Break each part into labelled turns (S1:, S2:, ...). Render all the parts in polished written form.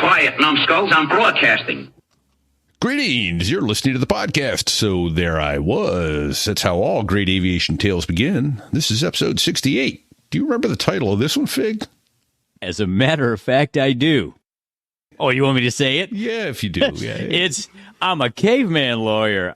S1: Quiet, numbskulls. I'm broadcasting.
S2: Greetings. You're listening to the podcast. So there I was. That's how all great aviation tales begin. This is episode 68. Do you remember the title of this one, Fig?
S3: As a matter of fact, I do. Oh, you want me to say it?
S2: Yeah, if you do. Yeah.
S3: I'm a caveman lawyer.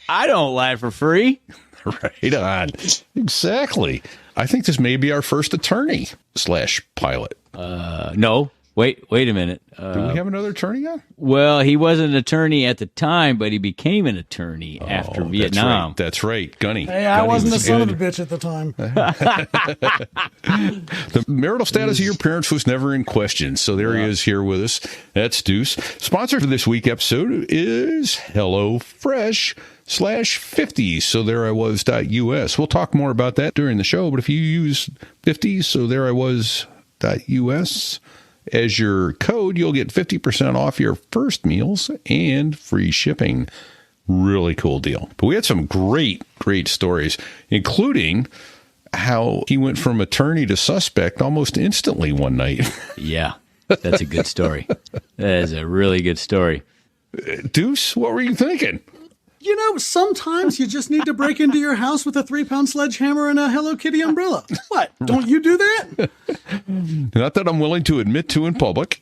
S3: I don't lie for free.
S2: Right on. Exactly. I think this may be our first attorney / pilot.
S3: No. Wait a minute.
S2: Do we have another attorney on?
S3: Well, he wasn't an attorney at the time, but he became an attorney after Vietnam.
S2: That's right. Gunny.
S4: Hey, I wasn't a son of a bitch at the time.
S2: The marital status of your parents was never in question, so there he is here with us. That's Deus. Sponsor for this week's episode is HelloFresh /50 so there I was.us. We'll talk more about that during the show, but if you use 50 so there I was.us as your code, you'll get 50% off your first meals and free shipping. Really cool deal. But we had some great stories, including how he went from attorney to suspect almost instantly one night.
S3: Yeah, that's a good story. That is a really good story.
S2: Deus, what were you thinking?
S4: You know, sometimes you just need to break into your house with a 3-pound sledgehammer and a Hello Kitty umbrella. What? Don't you do that?
S2: Not that I'm willing to admit to in public.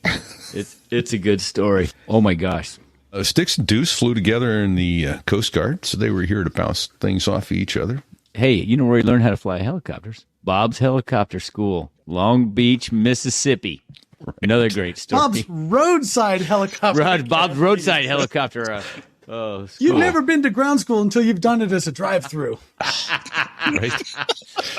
S3: It's a good story. Oh, my gosh.
S2: Sticks and Deus flew together in the Coast Guard, so they were here to bounce things off each other.
S3: Hey, you know where he learned how to fly helicopters? Bob's Helicopter School, Long Beach, Mississippi. Right. Another great story.
S4: Bob's roadside helicopter.
S3: Bob's roadside helicopter.
S4: You've never been to ground school until you've done it as a drive-through.
S2: Right.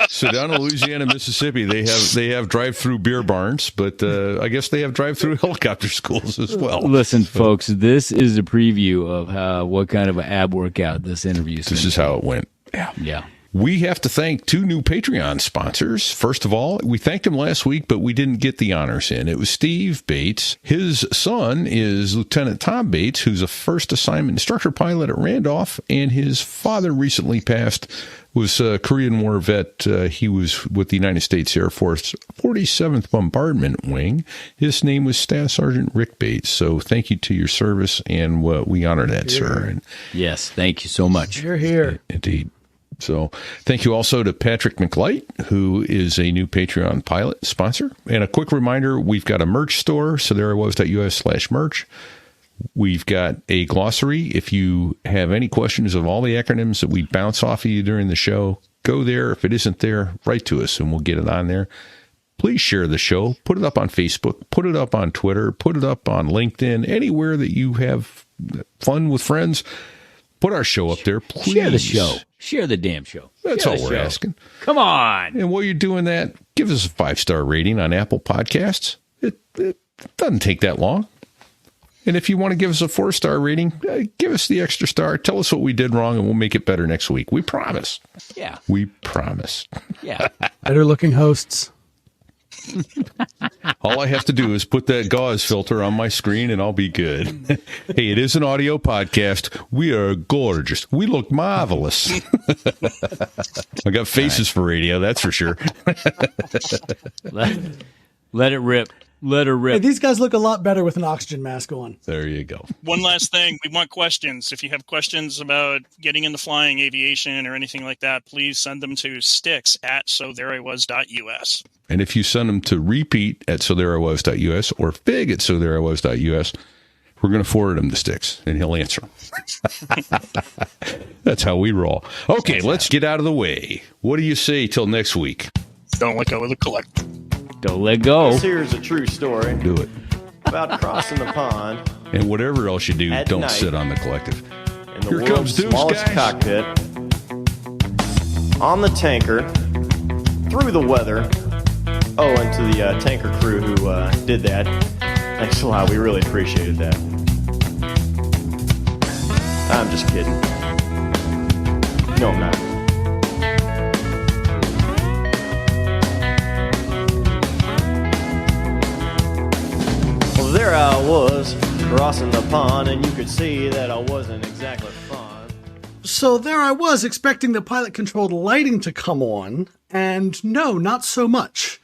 S2: So down in Louisiana, Mississippi, they have drive-through beer barns, but I guess they have drive-through helicopter schools as well.
S3: Listen, folks, this is a preview of what kind of an ab workout this interview is.
S2: This is how it went.
S3: Yeah.
S2: We have to thank 2 new Patreon sponsors. First of all, we thanked him last week, but we didn't get the honors in. It was Steve Bates. His son is Lieutenant Tom Bates, who's a first assignment instructor pilot at Randolph, and his father recently passed, was a Korean War vet. He was with the United States Air Force 47th Bombardment Wing. His name was Staff Sergeant Rick Bates. So thank you to your service, and we honor that, sir. And
S3: yes, thank you so much.
S4: You're here.
S2: Indeed. So thank you also to Patrick McLight, who is a new Patreon pilot sponsor. And a quick reminder, we've got a merch store, so there I was.us/merch. We've got a glossary. If you have any questions of all the acronyms that we bounce off of you during the show, go there. If it isn't there, write to us and we'll get it on there. Please share the show. Put it up on Facebook. Put it up on Twitter. Put it up on LinkedIn. Anywhere that you have fun with friends, put our show up there, please.
S3: Share the show. Share the damn show.
S2: That's all we're asking.
S3: Come on.
S2: And while you're doing that, give us a 5-star rating on Apple Podcasts. It doesn't take that long. And if you want to give us a 4-star rating, give us the extra star. Tell us what we did wrong, and we'll make it better next week. We promise.
S3: Yeah.
S2: We promise.
S3: Yeah.
S4: Better looking hosts.
S2: All I have to do is put that gauze filter on my screen and I'll be good. Hey, it is an audio podcast. We are gorgeous. We look marvelous. I got faces for radio, that's for sure.
S3: Let it rip. Let her rip.
S4: Hey, these guys look a lot better with an oxygen mask on.
S2: There you go.
S5: One last thing. We want questions. If you have questions about getting into flying, aviation, or anything like that, please send them to sticks@sothereiwas.us.
S2: And if you send them to repeat at sothereiwas.us or fig at sothereiwas.us, we're going to forward them to Sticks, and he'll answer them. That's how we roll. Okay, let's get out of the way. What do you say till next week?
S5: Don't let go of the collector.
S3: Don't let go.
S6: This here's a true story
S2: Do it.
S6: about crossing the pond
S2: And whatever else you do,
S6: At
S2: don't
S6: night.
S2: sit on the collective.
S6: in the
S2: Here
S6: world's
S2: comes Deus,
S6: smallest
S2: guys.
S6: cockpit, on the tanker, through the weather. Oh, and to the tanker crew who did that, thanks a lot. We really appreciated that. I'm just kidding. No, I'm not. Well, there I was, crossing the pond, and you could see that I wasn't exactly fond.
S4: So there I was, expecting the pilot-controlled lighting to come on, and no, not so much.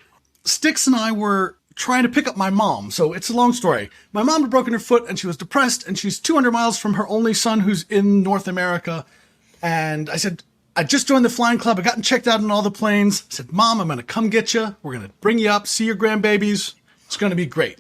S4: Sticks and I were trying to pick up my mom. So it's a long story. My mom had broken her foot and she was depressed and she's 200 miles from her only son who's in North America. And I said, I just joined the flying club. I gotten checked out on all the planes. I said, Mom, I'm going to come get you. We're going to bring you up, see your grandbabies. It's going to be great.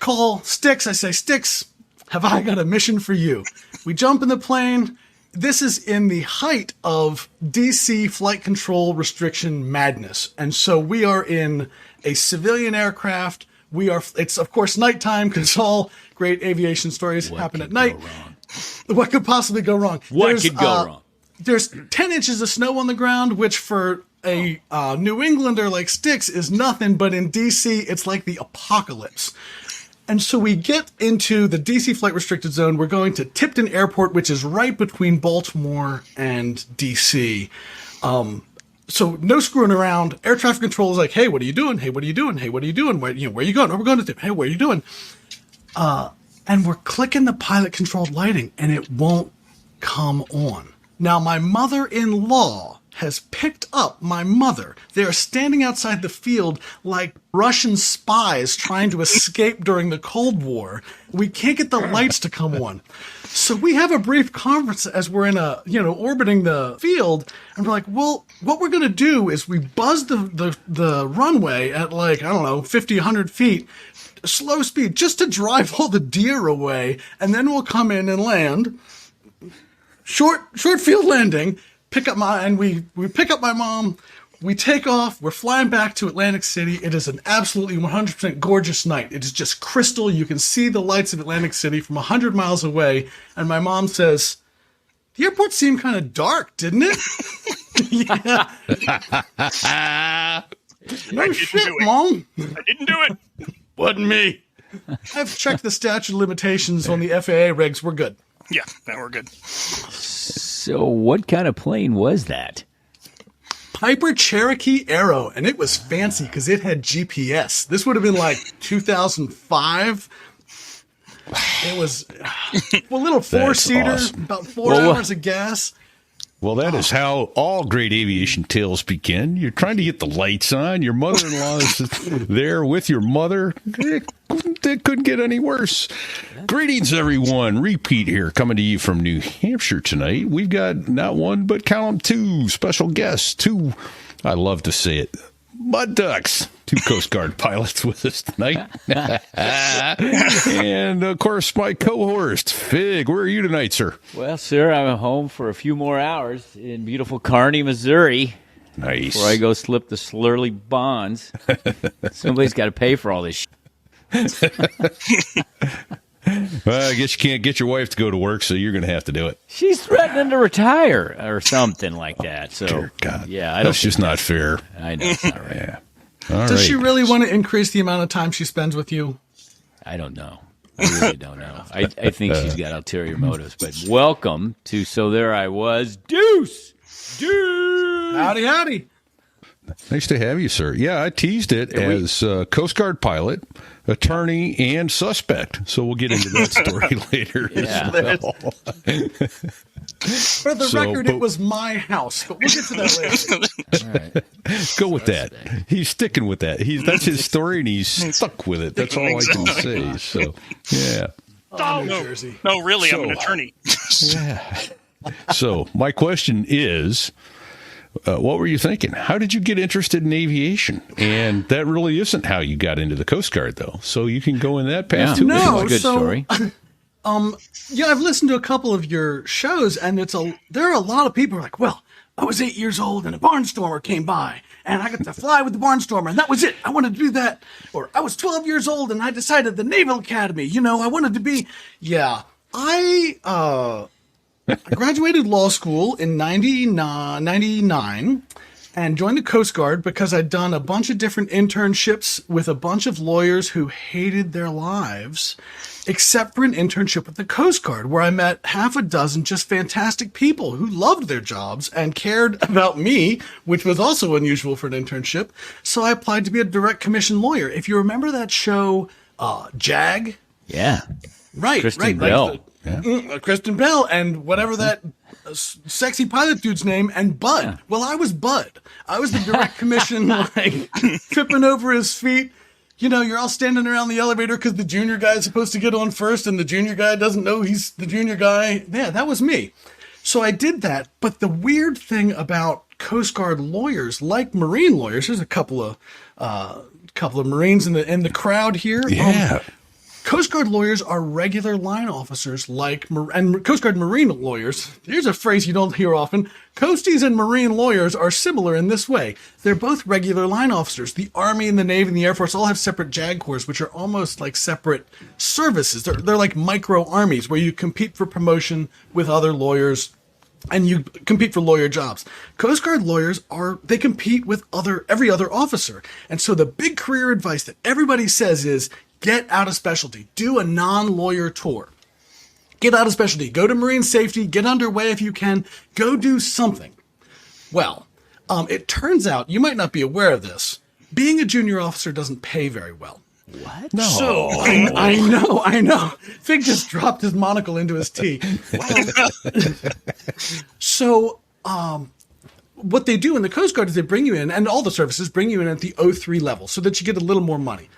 S4: Call Sticks. I say, Sticks, have I got a mission for you? We jump in the plane. This is in the height of DC flight control restriction madness. And so we are in a civilian aircraft. It's of course nighttime because all great aviation stories happen at night. What could possibly go wrong?
S3: What could go wrong?
S4: There's 10 inches of snow on the ground, which for a New Englander like Sticks is nothing, but in DC, it's like the apocalypse. And so we get into the DC flight restricted zone. We're going to Tipton Airport, which is right between Baltimore and DC. So no screwing around. Air traffic control is like, hey, what are you doing? Hey, what are you doing? Hey, what are you doing? Where are you going? Oh, we're going to Tipton. Hey, what are you doing? And we're clicking the pilot controlled lighting and it won't come on. Now, my mother-in-law has picked up my mother. They are standing outside the field like Russian spies trying to escape during the Cold War. We can't get the lights to come on. So we have a brief conference as we're in orbiting the field. And we're like, well, what we're going to do is we buzz the runway at 50, 100 feet, slow speed, just to drive all the deer away. And then we'll come in and land. Short field landing, we pick up my mom, we take off, we're flying back to Atlantic City. It is an absolutely 100% gorgeous night. It is just crystal. You can see the lights of Atlantic City from 100 miles away. And my mom says, the airport seemed kind of dark, didn't it? Yeah. No shit, Mom.
S5: I didn't do it.
S4: Wasn't me. I've checked the statute of limitations on the FAA regs. We're good.
S5: Yeah, now we're good.
S3: So what kind of plane was that?
S4: Piper Cherokee Aero, and it was fancy because it had GPS. This would have been like 2005. It was a little four-seater,
S2: awesome.
S4: about 4 hours of gas.
S2: Well, that is how all great aviation tales begin. You're trying to get the lights on. Your mother-in-law is there with your mother. It couldn't get any worse. Greetings, everyone. Repeat here, coming to you from New Hampshire tonight. We've got not one, but count them, 2 special guests. 2, I love to say it, mud ducks. 2 Coast Guard pilots with us tonight. And, of course, my co-host, Fig. Where are you tonight, sir?
S3: Well, sir, I'm home for a few more hours in beautiful Kearney, Missouri.
S2: Nice.
S3: Before I go slip the Slurly bonds. Somebody's got to pay for all this shit.
S2: Well, I guess you can't get your wife to go to work, so you're going to have to do it.
S3: She's threatening to retire or something like that. So,
S2: Dear God.
S3: yeah,
S2: That's just not fair.
S3: I know it's not right.
S2: Yeah. All
S4: Does
S2: right.
S4: she really want to increase the amount of time she spends with you?
S3: I don't know. I really don't know. I think she's got ulterior motives. But welcome to So There I Was, Deus.
S4: Howdy, howdy.
S2: Nice to have you, sir. Yeah, I teased it as Coast Guard pilot, attorney, and suspect. So we'll get into that story later.
S3: Yeah.
S4: For the record, it was my house, but we'll get to that later.
S3: All right.
S2: Go with that. He's sticking with that. That's his story, and he's stuck with it. That's all I can say. So, yeah.
S4: New Jersey.
S5: No, really, I'm an attorney.
S2: Yeah. So my question is, what were you thinking? How did you get interested in aviation? And that really isn't how you got into the Coast Guard, though. So you can go in that path, too.
S4: No,
S3: Good story.
S4: Yeah, I've listened to a couple of your shows, and there are a lot of people who are like, well, I was 8 years old and a barnstormer came by and I got to fly with the barnstormer and that was it. I wanted to do that. Or I was 12 years old and I decided the Naval Academy, I wanted to be, I graduated law school in 99 and joined the Coast Guard because I'd done a bunch of different internships with a bunch of lawyers who hated their lives, except for an internship with the Coast Guard, where I met half a dozen just fantastic people who loved their jobs and cared about me, which was also unusual for an internship. So I applied to be a direct commission lawyer. If you remember that show, JAG?
S3: Yeah.
S4: Right,
S3: Kristen
S4: right.
S3: Bell.
S4: Kristen Bell and whatever that sexy pilot dude's name, and Bud. Yeah. Well, I was Bud. I was the direct commission, tripping over his feet, you're all standing around the elevator because the junior guy is supposed to get on first and the junior guy doesn't know he's the junior guy. Yeah, that was me. So I did that. But the weird thing about Coast Guard lawyers, like Marine lawyers, there's a couple of Marines in the crowd here.
S2: Yeah.
S4: Coast Guard lawyers are regular line officers and Coast Guard Marine lawyers. Here's a phrase you don't hear often. Coasties and Marine lawyers are similar in this way. They're both regular line officers. The Army and the Navy and the Air Force all have separate JAG Corps, which are almost like separate services. They're like micro armies where you compete for promotion with other lawyers and you compete for lawyer jobs. Coast Guard lawyers they compete with every other officer. And so the big career advice that everybody says is, get out of specialty. Do a non-lawyer tour. Get out of specialty. Go to Marine Safety. Get underway if you can. Go do something. Well, it turns out, you might not be aware of this, being a junior officer doesn't pay very well.
S3: What?
S2: No.
S4: So, I know. Fig just dropped his monocle into his tea. So, what they do in the Coast Guard is they bring you in, and all the services bring you in at the 03 level so that you get a little more money.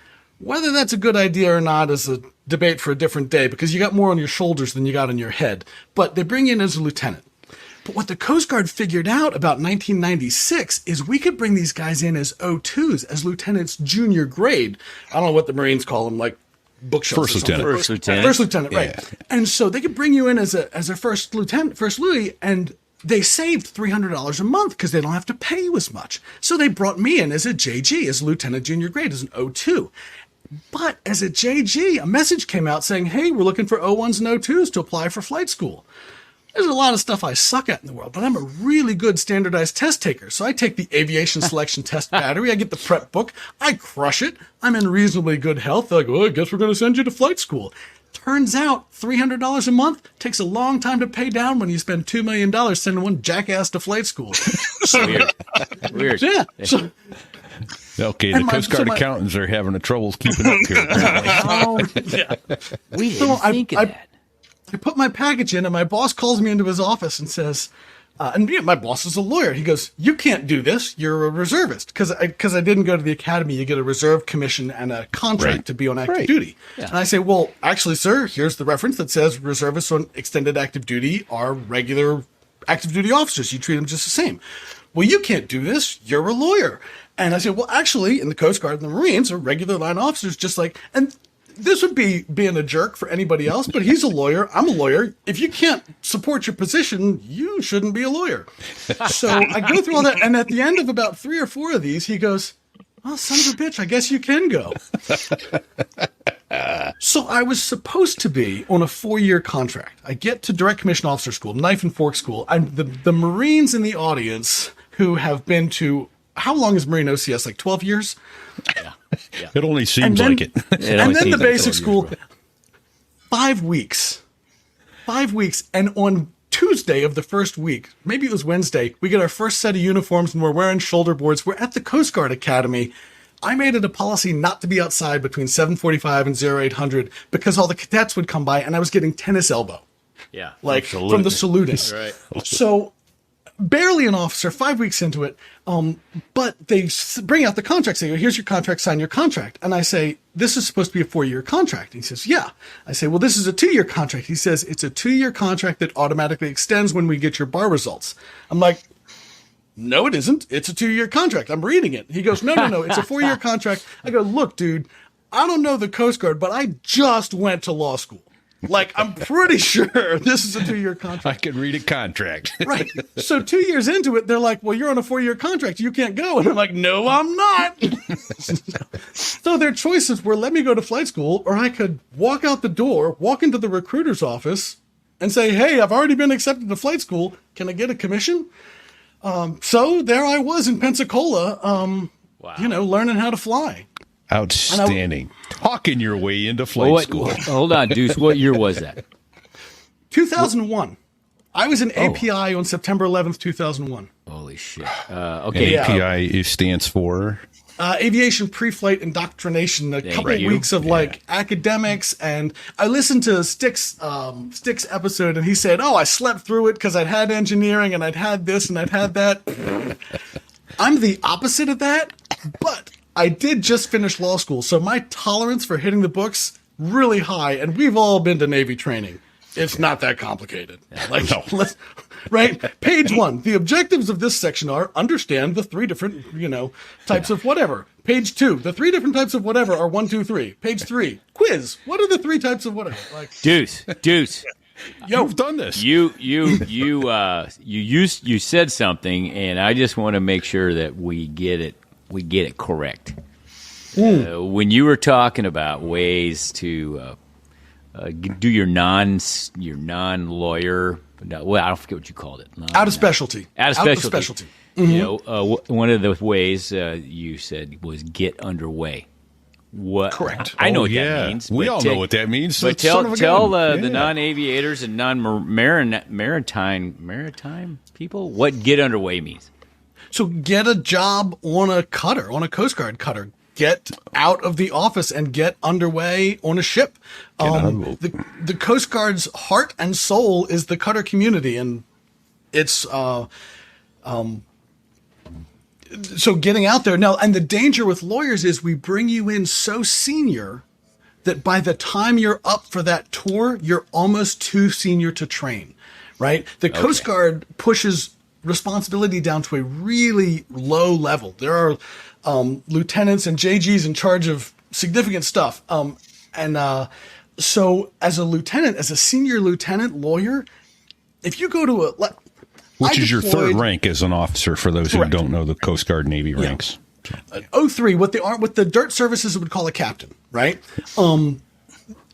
S4: Whether that's a good idea or not is a debate for a different day because you got more on your shoulders than you got on your head. But they bring you in as a lieutenant. But what the Coast Guard figured out about 1996 is we could bring these guys in as O2s, as lieutenants junior grade. I don't know what the Marines call them, like bookshelves.
S2: First lieutenant.
S4: First lieutenant, right. Yeah. And so they could bring you in as a first lieutenant, first Louis, and they saved $300 a month because they don't have to pay you as much. So they brought me in as a JG, as a lieutenant junior grade, as an O2. But as a JG, a message came out saying, hey, we're looking for O1s and O2s to apply for flight school. There's a lot of stuff I suck at in the world, but I'm a really good standardized test taker. So I take the aviation selection test battery. I get the prep book. I crush it. I'm in reasonably good health. They're like, well, I guess we're going to send you to flight school. Turns out $300 a month takes a long time to pay down when you spend $2 million sending one jackass to flight school.
S3: Weird.
S4: Yeah. So,
S2: okay, the Coast Guard accountants are having trouble keeping up here.
S3: We didn't think of that.
S4: I put my package in, and my boss calls me into his office and says, my boss is a lawyer. He goes, you can't do this. You're a reservist. Because I didn't go to the academy. You get a reserve commission and a contract to be on active duty. Yeah. And I say, well, actually, sir, here's the reference that says reservists on extended active duty are regular active duty officers. You treat them just the same. Well, you can't do this. You're a lawyer. And I said, well, actually, in the Coast Guard and the Marines are regular line officers, just like, and this would be being a jerk for anybody else, but he's a lawyer. I'm a lawyer. If you can't support your position, you shouldn't be a lawyer. So I go through all that. And at the end of about 3 or 4 of these, he goes, oh, son of a bitch, I guess you can go. So I was supposed to be on a 4-year contract. I get to Direct Commission Officer School, Knife and Fork School. I'm the Marines in the audience who have been to, how long is Marine OCS? Like 12 years?
S3: Yeah.
S2: It only seems like it.
S4: And then the basic school, 5 weeks. 5 weeks. And on Tuesday of the first week, maybe it was Wednesday, we get our first set of uniforms and we're wearing shoulder boards. We're at the Coast Guard Academy. I made it a policy not to be outside between 7:45 and 0800 because all the cadets would come by and I was getting tennis elbow.
S3: Yeah.
S4: Like from the saluting.
S3: Right.
S4: So barely an officer, 5 weeks into it. But they bring out the contract. They go, here's your contract, sign your contract. And I say, this is supposed to be a 4-year contract. And he says, yeah. I say, well, this is a 2-year contract. He says, it's a 2-year contract that automatically extends when we get your bar results. I'm like, no, it isn't. It's a 2-year contract. I'm reading it. He goes, no, it's a 4-year contract. I go, look, dude, I don't know the Coast Guard, but I just went to law school. Like, I'm pretty sure this is a 2-year contract.
S2: I can read a contract.
S4: Right. So 2 years into it, they're like, well, you're on a 4-year contract. You can't go. And I'm like, no, I'm not. So their choices were, let me go to flight school, or I could walk out the door, walk into the recruiter's office and say, hey, I've already been accepted to flight school. Can I get a commission? So there I was in Pensacola, learning how to fly.
S2: Outstanding. Talking your way into flight school.
S3: Hold on, Deus. What year was that?
S4: 2001. I was in API on September 11th, 2001.
S3: Holy shit. Okay.
S2: And API stands for?
S4: Aviation Pre-Flight Indoctrination. A couple of weeks of academics. And I listened to Stick's episode and he said, I slept through it because I'd had engineering and I'd had this and I'd had that. I'm the opposite of that, but I did just finish law school, so my tolerance for hitting the books really high, and we've all been to Navy training. It's not that complicated. Like, right? Page 1. The objectives of this section are understand the 3 different, types of whatever. Page 2. The 3 different types of whatever are 1, 2, 3. Page 3. Quiz. What are the 3 types of whatever? Like,
S3: Deuce.
S2: You've done this.
S3: You said something, and I just want to make sure that we get it correct. When you were talking about ways to do your non-lawyer, well, I don't forget what you called it.
S4: out of specialty.
S3: Out of specialty.
S4: Mm-hmm.
S3: One of the ways you said was get underway. What?
S4: Correct.
S3: I know what that means.
S2: We all know what that means.
S3: But tell the non-aviators and non-maritime people what get underway means.
S4: So get a job on a cutter, on a Coast Guard cutter. Get out of the office and get underway on a ship. The Coast Guard's heart and soul is the cutter community, and it's so getting out there now. And the danger with lawyers is we bring you in so senior that by the time you're up for that tour, you're almost too senior to train. Right? The Coast Guard pushes responsibility down to a really low level. There are lieutenants and JGs in charge of significant stuff. So as a lieutenant, as a senior lieutenant lawyer, if you go to
S2: which is your third rank as an officer for those who don't know the Coast Guard Navy ranks.
S4: 03, what the dirt services would call a captain, right?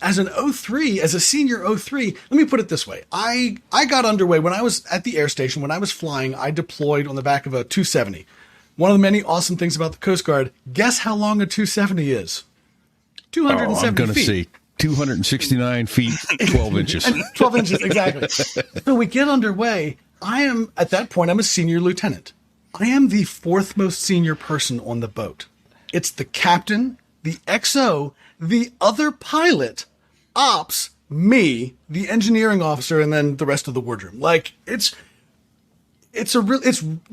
S4: As an 03, as a senior 03, let me put it this way. I got underway when I was at the air station. When I was flying, I deployed on the back of a 270. One of the many awesome things about the Coast Guard, guess how long a 270 is? 270
S2: I'm going to
S4: feet.
S2: say 269 feet, 12 inches.
S4: 12 inches, exactly. So we get underway. At that point, I'm a senior lieutenant. I am the 4th most senior person on the boat. It's the captain, the XO, the other pilot, ops, me, the engineering officer, and then the rest of the wardroom. Like, you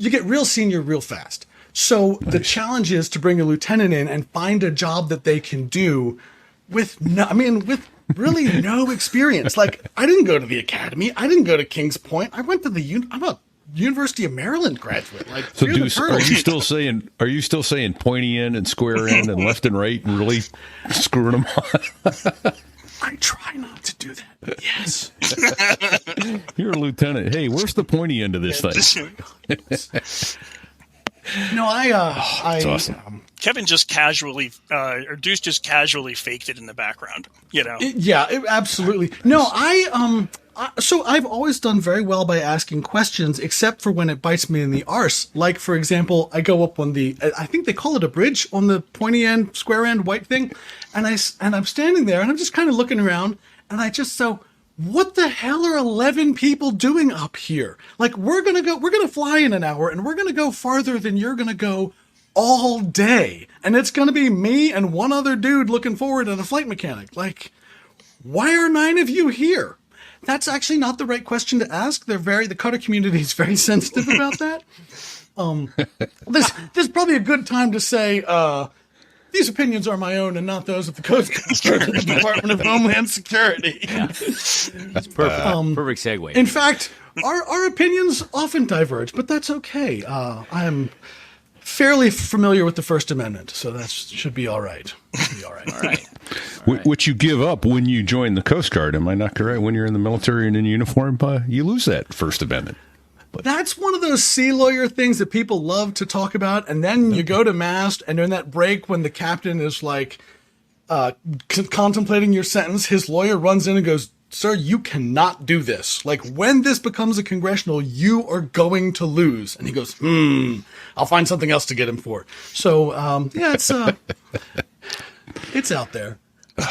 S4: get real senior real fast. So the challenge is to bring a lieutenant in and find a job that they can do with really no experience. Like, I didn't go to the academy. I didn't go to Kings Point. I went to I'm a University of Maryland graduate. Like,
S2: so, Deuce, are you still saying pointy end and square end and left and right and really screwing them on?
S4: I try not to do that. Yes.
S2: You're a lieutenant. Hey, where's the pointy end of this thing?
S4: No,
S2: that's awesome.
S5: Kevin just casually, or Deuce just casually faked it in the background.
S4: Absolutely. No, so I've always done very well by asking questions, except for when it bites me in the arse. Like, for example, I go up on I think they call it a bridge on the pointy end, square end, white thing. And I'm standing there and I'm just kind of looking around and what the hell are 11 people doing up here? Like, we're going to fly in an hour and we're going to go farther than you're going to go all day. And it's going to be me and one other dude looking forward and a flight mechanic. Like, why are 9 of you here? That's actually not the right question to ask. The cutter community is very sensitive about that. This is probably a good time to say, these opinions are my own and not those of the Coast Guard or the Department of Homeland Security.
S3: Yeah. That's perfect. Perfect segue.
S4: In fact, our opinions often diverge, but that's okay. I am fairly familiar with the First Amendment, so that should be all right.
S3: All right.
S2: Which you give up when you join the Coast Guard. Am I not correct? When you're in the military and in uniform, you lose that First Amendment.
S4: That's one of those sea lawyer things that people love to talk about. And then you go to mast, and during that break when the captain is like contemplating your sentence, his lawyer runs in and goes, "Sir, you cannot do this. Like, when this becomes a congressional, you are going to lose." And he goes, I'll find something else to get him for. So, it's out there.
S3: All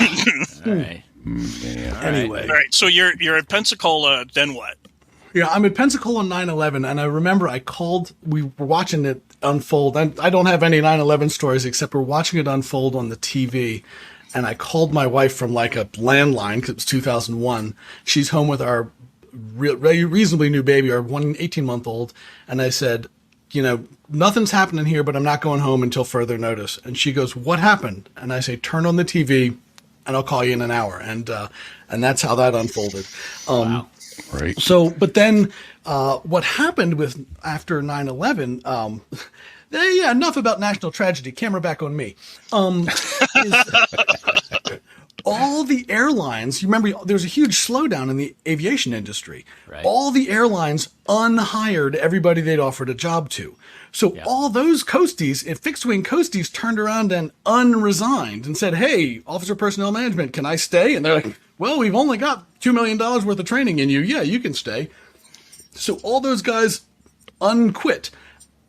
S3: right.
S4: Anyway.
S5: All right. So you're at Pensacola, then what?
S4: Yeah, I'm at Pensacola on 9/11, and I remember we were watching it unfold. I don't have any 9/11 stories except we're watching it unfold on the TV, and I called my wife from like a landline because it was 2001. She's home with our reasonably new baby, our 18-month-old, and I said, nothing's happening here, but I'm not going home until further notice. And she goes, what happened? And I say, turn on the TV and I'll call you in an hour. And that's how that unfolded.
S3: Wow.
S2: Right.
S4: So, but then what happened with after 9/11, yeah, enough about national tragedy. Camera back on me. All the airlines, you remember there was a huge slowdown in the aviation industry.
S3: Right.
S4: All the airlines unhired everybody they'd offered a job to. So all those coasties, fixed wing coasties, turned around and unresigned and said, hey, Officer Personnel Management, can I stay? And they're like, well, we've only got $2 million worth of training in you. Yeah, you can stay. So all those guys unquit.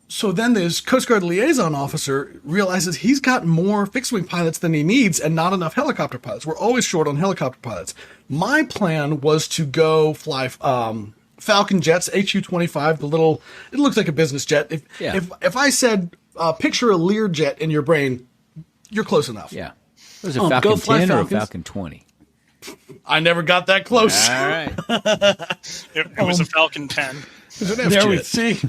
S4: So then this Coast Guard liaison officer realizes he's got more fixed-wing pilots than he needs and not enough helicopter pilots. We're always short on helicopter pilots. My plan was to go fly Falcon jets, HU-25, the little, it looks like a business jet. If I said, picture a Learjet in your brain, you're close enough.
S3: Yeah. Was it Falcon 10 or Falcon 20?
S4: I never got that close.
S3: All right.
S5: It was a Falcon 10.
S4: There we see.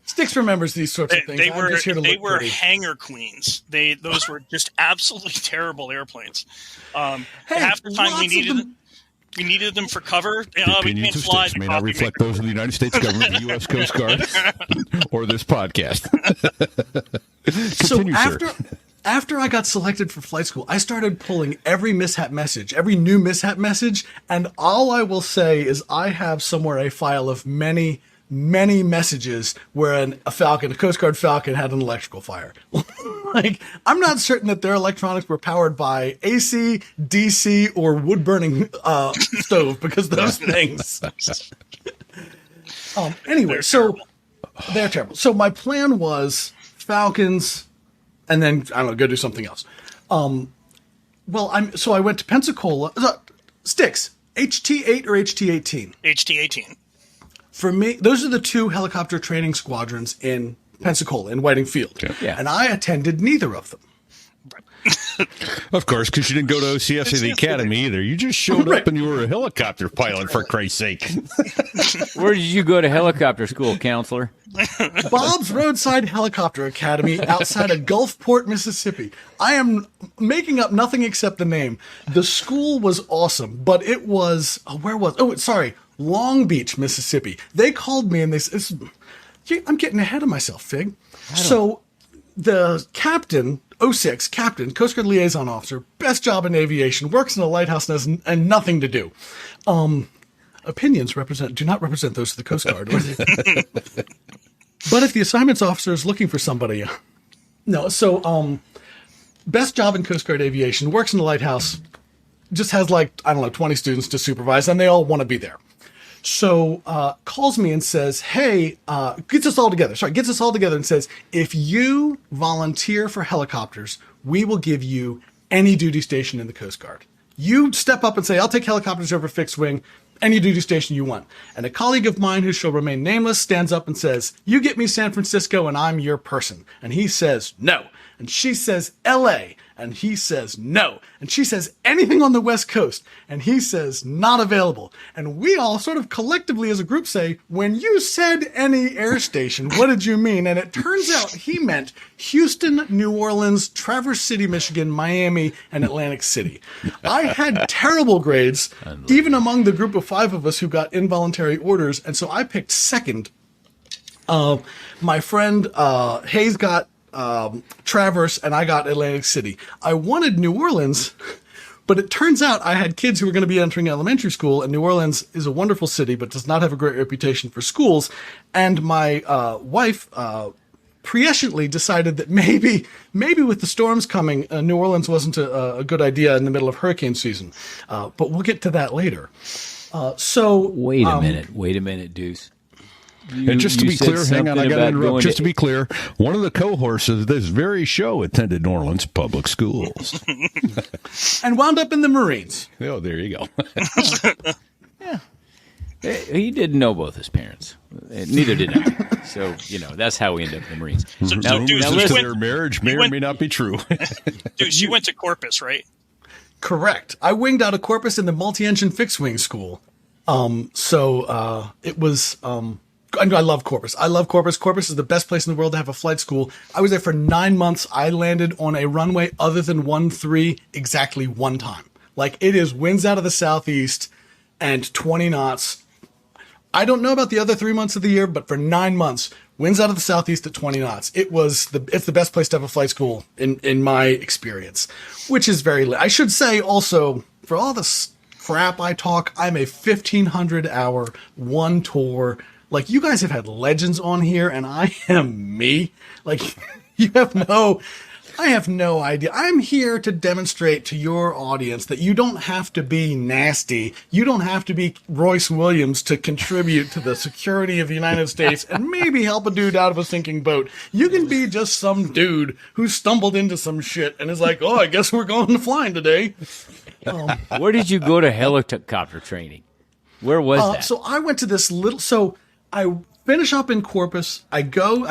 S4: Sticks remembers these sorts of things.
S5: They
S4: I'm just here to look
S5: were
S4: pretty.
S5: hangar queens. Those were just absolutely terrible airplanes. Half the time we needed them for cover.
S2: The
S5: we
S2: opinions
S5: can't
S2: of
S5: fly
S2: Sticks
S5: the
S2: may not
S5: coffee
S2: reflect
S5: maker.
S2: those of the United States government, the U.S. Coast Guard, or this podcast.
S4: So
S2: Continue, sir.
S4: after I got selected for flight school, I started pulling every mishap message, every new mishap message, and all I will say is I have somewhere a file of many messages where a Falcon, a Coast Guard Falcon, had an electrical fire. Like, I'm not certain that their electronics were powered by AC, DC, or wood-burning stove, because those things. Anyway, they're terrible. So my plan was Falcons, and then, I don't know, go do something else. So I went to Pensacola. Sticks, HT-8 or HT-18?
S5: HT-18.
S4: For me, those are the two helicopter training squadrons in Pensacola, in Whiting Field.
S2: Okay.
S3: Yeah.
S4: And I attended neither of them.
S2: Of course, because you didn't go to OCS or the academy either. You just showed up and you were a helicopter pilot, for Christ's sake.
S3: Where did you go to helicopter school, counselor?
S4: Bob's Roadside Helicopter Academy outside of Gulfport, Mississippi. I am making up nothing except the name. The school was awesome, but it was, Long Beach, Mississippi. They called me and they said, I'm getting ahead of myself, Fig. So the captain, 06, captain, Coast Guard liaison officer, best job in aviation, works in a lighthouse and nothing to do. Opinions do not represent those of the Coast Guard. But if the assignments officer is looking for somebody, best job in Coast Guard aviation, works in a lighthouse, just has 20 students to supervise, and they all want to be there. So calls me and says, hey, gets us all together and says, if you volunteer for helicopters, we will give you any duty station in the Coast Guard. You step up and say, I'll take helicopters over fixed wing, any duty station you want. And a colleague of mine who shall remain nameless stands up and says, you get me San Francisco and I'm your person. And he says, no. And she says, LA. And he says, no. And she says, anything on the West Coast. And he says, not available. And we all sort of collectively as a group say, when you said any air station, what did you mean? And it turns out he meant Houston, New Orleans, Traverse City, Michigan, Miami, and Atlantic City. I had terrible grades, even among the group of 5 of us who got involuntary orders. And so I picked second. My friend Hayes got Traverse, and I got Atlantic City. I wanted New Orleans, but it turns out I had kids who were going to be entering elementary school, and New Orleans is a wonderful city, but does not have a great reputation for schools. And my wife presciently decided that maybe with the storms coming, New Orleans wasn't a good idea in the middle of hurricane season. But we'll get to that later.
S3: Wait a minute, Deus.
S2: And just to be clear, hang on, I got to interrupt. Just to be clear, one of the cohorts of this very show attended New Orleans public schools.
S4: And wound up in the Marines.
S2: Oh, there you go.
S3: Yeah. He didn't know both his parents. Neither did I. So, that's how we end up in the Marines.
S5: So
S2: Their marriage may or may not be true.
S5: Dude, you went to Corpus, right?
S4: Correct. I winged out of Corpus in the multi-engine fixed-wing school. It was I love Corpus. I love Corpus. Corpus is the best place in the world to have a flight school. I was there for 9 months. I landed on a runway other than 13 exactly one time. Like, it is winds out of the southeast and 20 knots. I don't know about the other 3 months of the year, but for 9 months, winds out of the southeast at 20 knots. It's the best place to have a flight school in my experience, which is I should say also, for all the crap I talk, I'm a 1,500 hour one tour. Like, you guys have had legends on here, and I am me. Like, I have no idea. I'm here to demonstrate to your audience that you don't have to be nasty. You don't have to be Royce Williams to contribute to the security of the United States and maybe help a dude out of a sinking boat. You can be just some dude who stumbled into some shit and is like, oh, I guess we're going to flying today.
S3: Where did you go to helicopter training? Where was that?
S4: So I went to this so I finish up in Corpus. I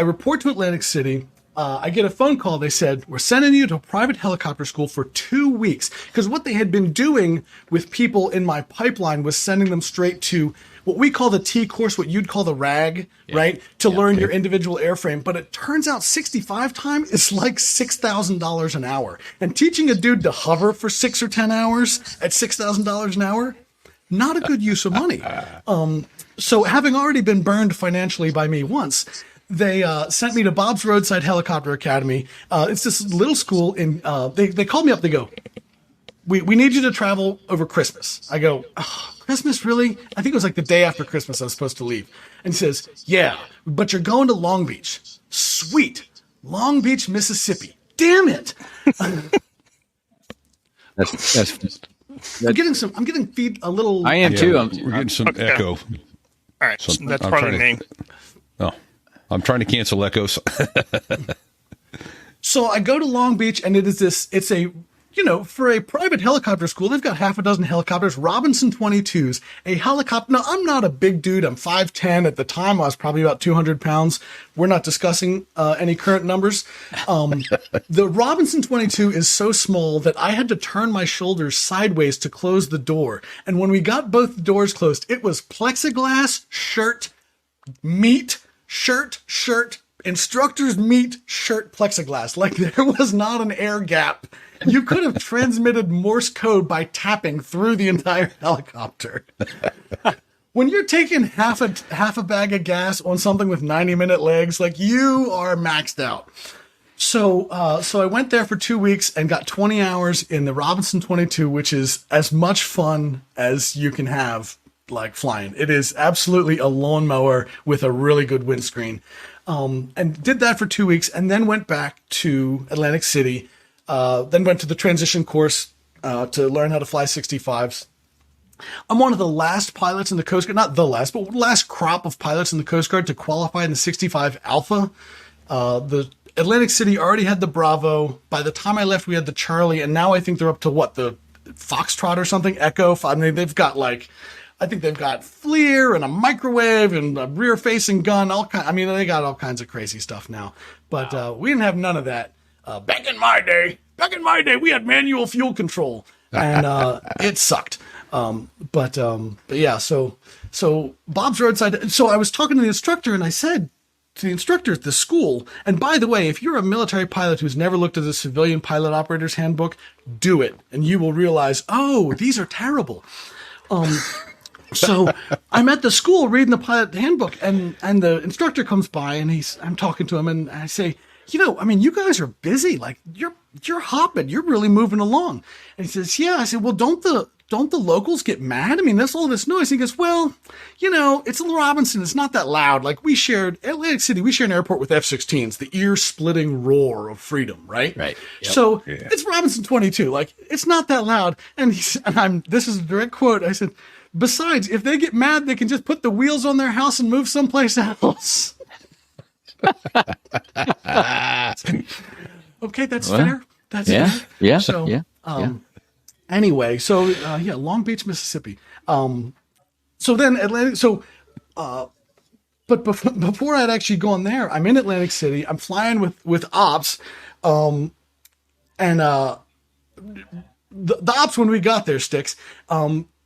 S4: report to Atlantic City. I get a phone call. They said, we're sending you to a private helicopter school for 2 weeks. Because what they had been doing with people in my pipeline was sending them straight to what we call the T course, what you'd call the RAG, right? To learn your individual airframe. But it turns out 65 time is like $6,000 an hour. And teaching a dude to hover for 6 or 10 hours at $6,000 an hour, not a good use of money. So having already been burned financially by me once, they sent me to Bob's Roadside Helicopter Academy. It's this little school in, they called me up. They go, we need you to travel over Christmas. I go, oh, Christmas, really? I think it was like the day after Christmas I was supposed to leave. And he says, yeah, but you're going to Long Beach. Sweet. Long Beach, Mississippi. Damn it. I'm getting feed a little.
S3: I am too.
S2: We're getting some echo.
S5: All right,
S2: So
S5: that's
S2: I'm
S5: part of
S2: trying
S5: the name.
S2: Oh, I'm trying to cancel echoes.
S4: So I go to Long Beach, and it's a, for a private helicopter school, they've got half a dozen helicopters, Robinson 22s, a helicopter. Now, I'm not a big dude. I'm 5'10". At the time, I was probably about 200 pounds. We're not discussing any current numbers. The Robinson 22 is so small that I had to turn my shoulders sideways to close the door. And when we got both doors closed, it was plexiglass, shirt, meat, shirt, instructor's meet, shirt, plexiglass. Like, there was not an air gap. You could have transmitted Morse code by tapping through the entire helicopter. When you're taking half a bag of gas on something with 90-minute legs, like, you are maxed out. So I went there for 2 weeks and got 20 hours in the Robinson 22, which is as much fun as you can have, like, flying. It is absolutely a lawnmower with a really good windscreen. And did that for 2 weeks, and then went back to Atlantic City, then went to the transition course to learn how to fly 65s. I'm one of the last pilots in the Coast Guard, not the last, but last crop of pilots in the Coast Guard to qualify in the 65 Alpha. The Atlantic City already had the Bravo. By the time I left, we had the Charlie, and now I think they're up to the Foxtrot or something, Echo. I mean, they've got I think they've got FLIR and a microwave and a rear-facing gun. They got all kinds of crazy stuff now. But we didn't have none of that. Back in my day, we had manual fuel control, and it sucked. But yeah, so Bob's Roadside. So I was talking to the instructor, and I said to the instructor at the school, and by the way, if you're a military pilot who's never looked at the civilian pilot operator's handbook, do it, and you will realize, oh, these are terrible. So I'm at the school reading the pilot handbook, and the instructor comes by, and I'm talking to him, and I say, you guys are busy. Like, you're hopping. You're really moving along. And he says, yeah. I said, well, don't the locals get mad? I mean, that's all this noise. He goes, well, it's in Robinson. It's not that loud. Like, Atlantic City, we share an airport with F-16s, the ear-splitting roar of freedom, right?
S3: Right. Yep.
S4: So it's Robinson 22. Like, it's not that loud. And this is a direct quote. I said, besides, if they get mad, they can just put the wheels on their house and move someplace else. Okay, that's fair. That's fair.
S3: Yeah.
S4: So, anyway, Long Beach, Mississippi. So then Atlantic. So, but before I'd actually gone there, I'm in Atlantic City. I'm flying with ops, and the ops when we got there, Sticks.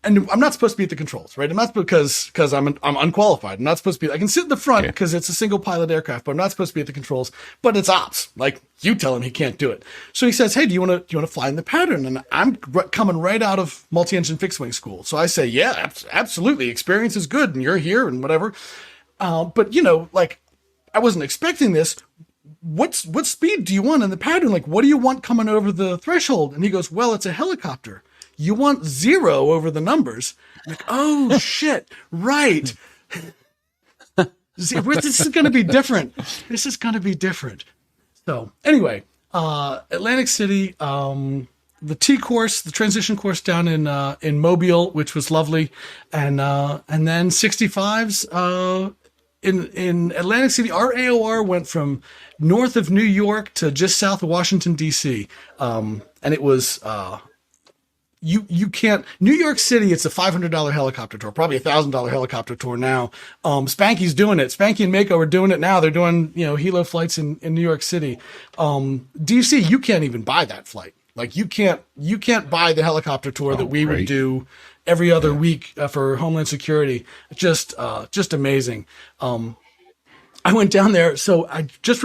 S4: and I'm not supposed to be at the controls, right? I'm not because I'm unqualified. I'm not supposed to be. I can sit in the front because it's a single pilot aircraft, but I'm not supposed to be at the controls. But it's ops. Like, you tell him he can't do it. So he says, "Hey, do you want to fly in the pattern?" And I'm coming right out of multi-engine fixed wing school, so I say, "Yeah, absolutely. Experience is good, and you're here and whatever." But like, I wasn't expecting this. What speed do you want in the pattern? Like, what do you want coming over the threshold? And he goes, "Well, it's a helicopter. You want 0 over the numbers." I'm like, oh shit, right. This is going to be different. This is going to be different. So anyway, Atlantic City, the T course, the transition course down in Mobile, which was lovely. And then 65s, in Atlantic City, our AOR went from north of New York to just south of Washington, D.C. And it was, you can't, New York City, it's a $500 helicopter tour, probably $1,000 helicopter tour now. Spanky's doing it. Spanky and Mako are doing it now. They're doing, helo flights in New York City. DC, you can't even buy that flight. Like, you can't buy the helicopter tour that we would do every other week for Homeland Security. Just amazing. I went down there. So I just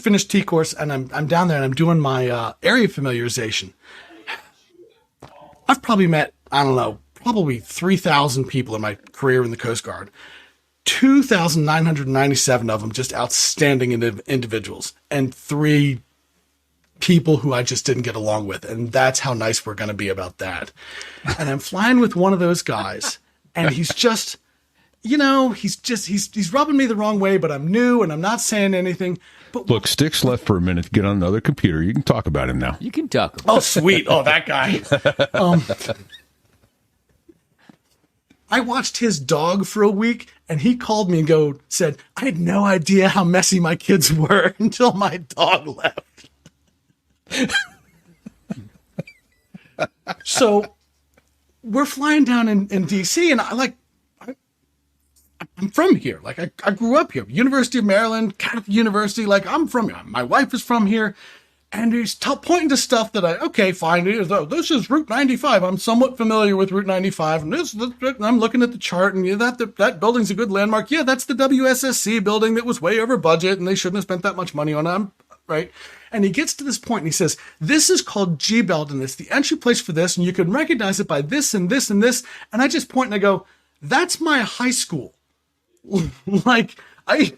S4: finished T course, and I'm down there and I'm doing my area familiarization. I've probably met, I don't know, probably 3,000 people in my career in the Coast Guard. 2,997 of them just outstanding individuals, and 3 people who I just didn't get along with. And that's how nice we're going to be about that. And I'm flying with one of those guys, and he's just, he's rubbing me the wrong way, but I'm new and I'm not saying anything. But
S2: look, Sticks left for a minute. Get on another computer. You can talk about him now.
S3: You can talk about
S4: Oh, sweet. Oh, that guy. I watched his dog for a week, and he called me and said, "I had no idea how messy my kids were until my dog left." So we're flying down in DC, and I'm from here. Like, I grew up here. University of Maryland, Catholic University. Like, I'm from here. My wife is from here. And he's pointing to stuff that okay, fine. This is Route 95. I'm somewhat familiar with Route 95. And I'm looking at the chart, and that building's a good landmark. Yeah, that's the WSSC building that was way over budget, and they shouldn't have spent that much money on it. Right? And he gets to this point, and he says, "This is called G-Belt, and it's the entry place for this, and you can recognize it by this and this and this." And I just point and I go, "That's my high school." Like, I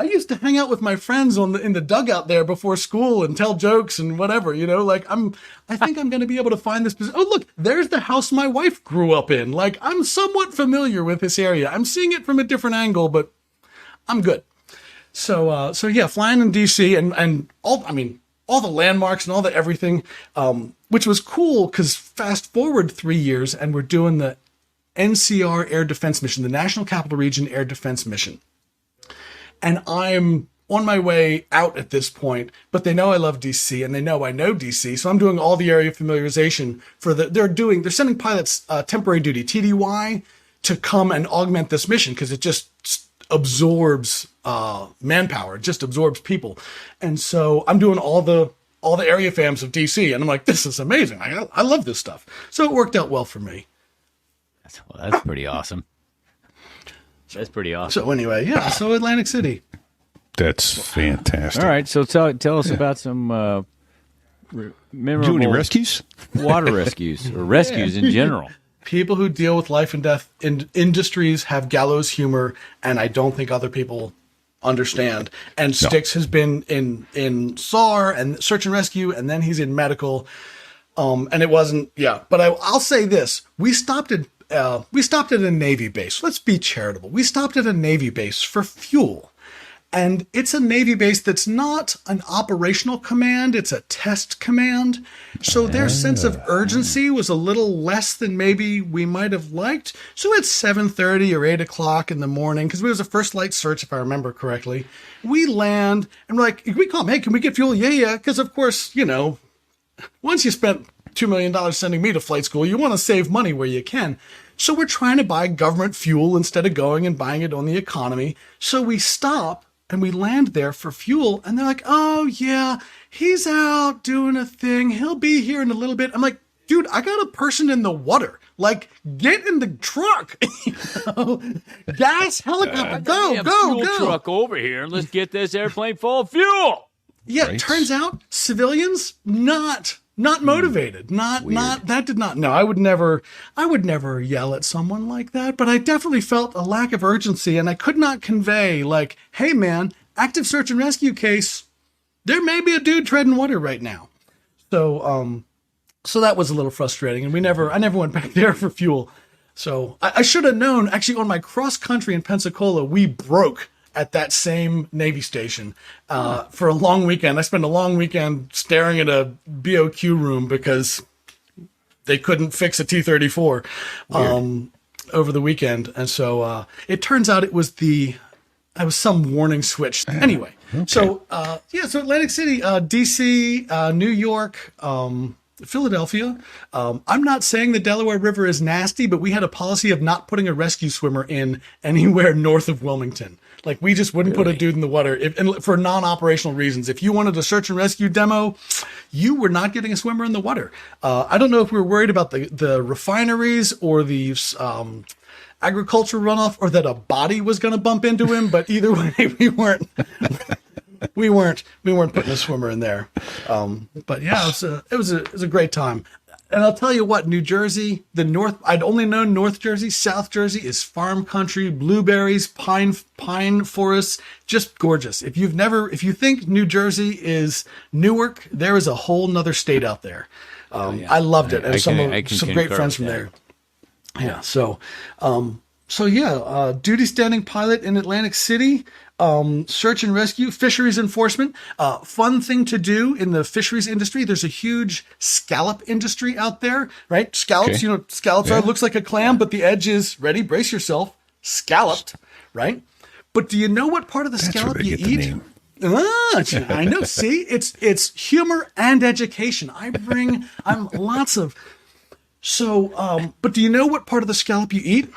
S4: used to hang out with my friends in the dugout there before school and tell jokes and whatever, like I think I'm going to be able to find this. Oh, look, there's the house my wife grew up in. Like, I'm somewhat familiar with this area. I'm seeing it from a different angle, but I'm good. So yeah, flying in DC and all the landmarks and all the everything, which was cool, because fast forward 3 years and we're doing the NCR Air Defense Mission, the National Capital Region Air Defense Mission. And I'm on my way out at this point, but they know I love DC and they know I know DC. So I'm doing all the area familiarization they're sending pilots temporary duty, TDY, to come and augment this mission, because it just absorbs manpower, it just absorbs people. And so I'm doing all the area fams of DC, and I'm like, this is amazing. I love this stuff. So it worked out well for me.
S3: That's pretty awesome. That's pretty awesome.
S4: So anyway, yeah. So Atlantic City.
S2: That's fantastic.
S3: All right. So tell us about some memorable
S2: Do any rescues?
S3: water rescues or rescues in general.
S4: People who deal with life and death in industries have gallows humor, and I don't think other people understand. And Styx has been in SAR and search and rescue, and then he's in medical. And it wasn't, But I'll say this: we stopped at a Navy base. Let's be charitable. We stopped at a Navy base for fuel. And it's a Navy base that's not an operational command, it's a test command. So their sense of urgency was a little less than maybe we might have liked. So it's 7:30 or 8 o'clock in the morning, because it was a first light search, if I remember correctly. We land, and we're like, we call them, "Hey, can we get fuel?" Yeah. Because, of course, once you spent $2 million sending me to flight school, you want to save money where you can. So we're trying to buy government fuel instead of going and buying it on the economy. So we stop and we land there for fuel, and they're like, "Oh yeah, he's out doing a thing. He'll be here in a little bit." I'm like, dude, I got a person in the water. Like, get in the truck. Gas, helicopter, go.
S3: Truck over here and let's get this airplane full of fuel.
S4: Yeah,
S2: Right.
S4: turns out civilians not motivated. Not that did not. No, I would never yell at someone like that, but I definitely felt a lack of urgency, and I could not convey like, "Hey man, active search and rescue case. There may be a dude treading water right now." So that was a little frustrating, and I never went back there for fuel. So I should have known. Actually, on my cross country in Pensacola, we broke at that same Navy station for a long weekend. I spent a long weekend staring at a BOQ room because they couldn't fix a T-34 over the weekend. And so it turns out it was some warning switch. Anyway,
S2: Okay.
S4: so Atlantic City, D.C., New York, Philadelphia. I'm not saying the Delaware River is nasty, but we had a policy of not putting a rescue swimmer in anywhere north of Wilmington. Like, we just wouldn't put a dude in the water and for non-operational reasons. If you wanted a search and rescue demo, you were not getting a swimmer in the water. I don't know if we were worried about the refineries or the agriculture runoff, or that a body was going to bump into him, but either way, we weren't putting a swimmer in there. But yeah, it was a great time. And I'll tell you what, New Jersey, I'd only known North Jersey. South Jersey is farm country, blueberries, pine forests, just gorgeous. If you think New Jersey is Newark, there is a whole nother state out there. I loved it. And some great friends from there. Yeah. So duty standing pilot in Atlantic City, search and rescue, fisheries enforcement. Fun thing to do in the fisheries industry. There's a huge scallop industry out there, right? Scallops,
S2: Okay.
S4: Scallops looks like a clam, but the edge is, ready, brace yourself, scalloped, right? But do you know what part of the scallop you eat? I know. See, it's humor and education. I'm lots of. So, but do you know what part of the scallop you eat?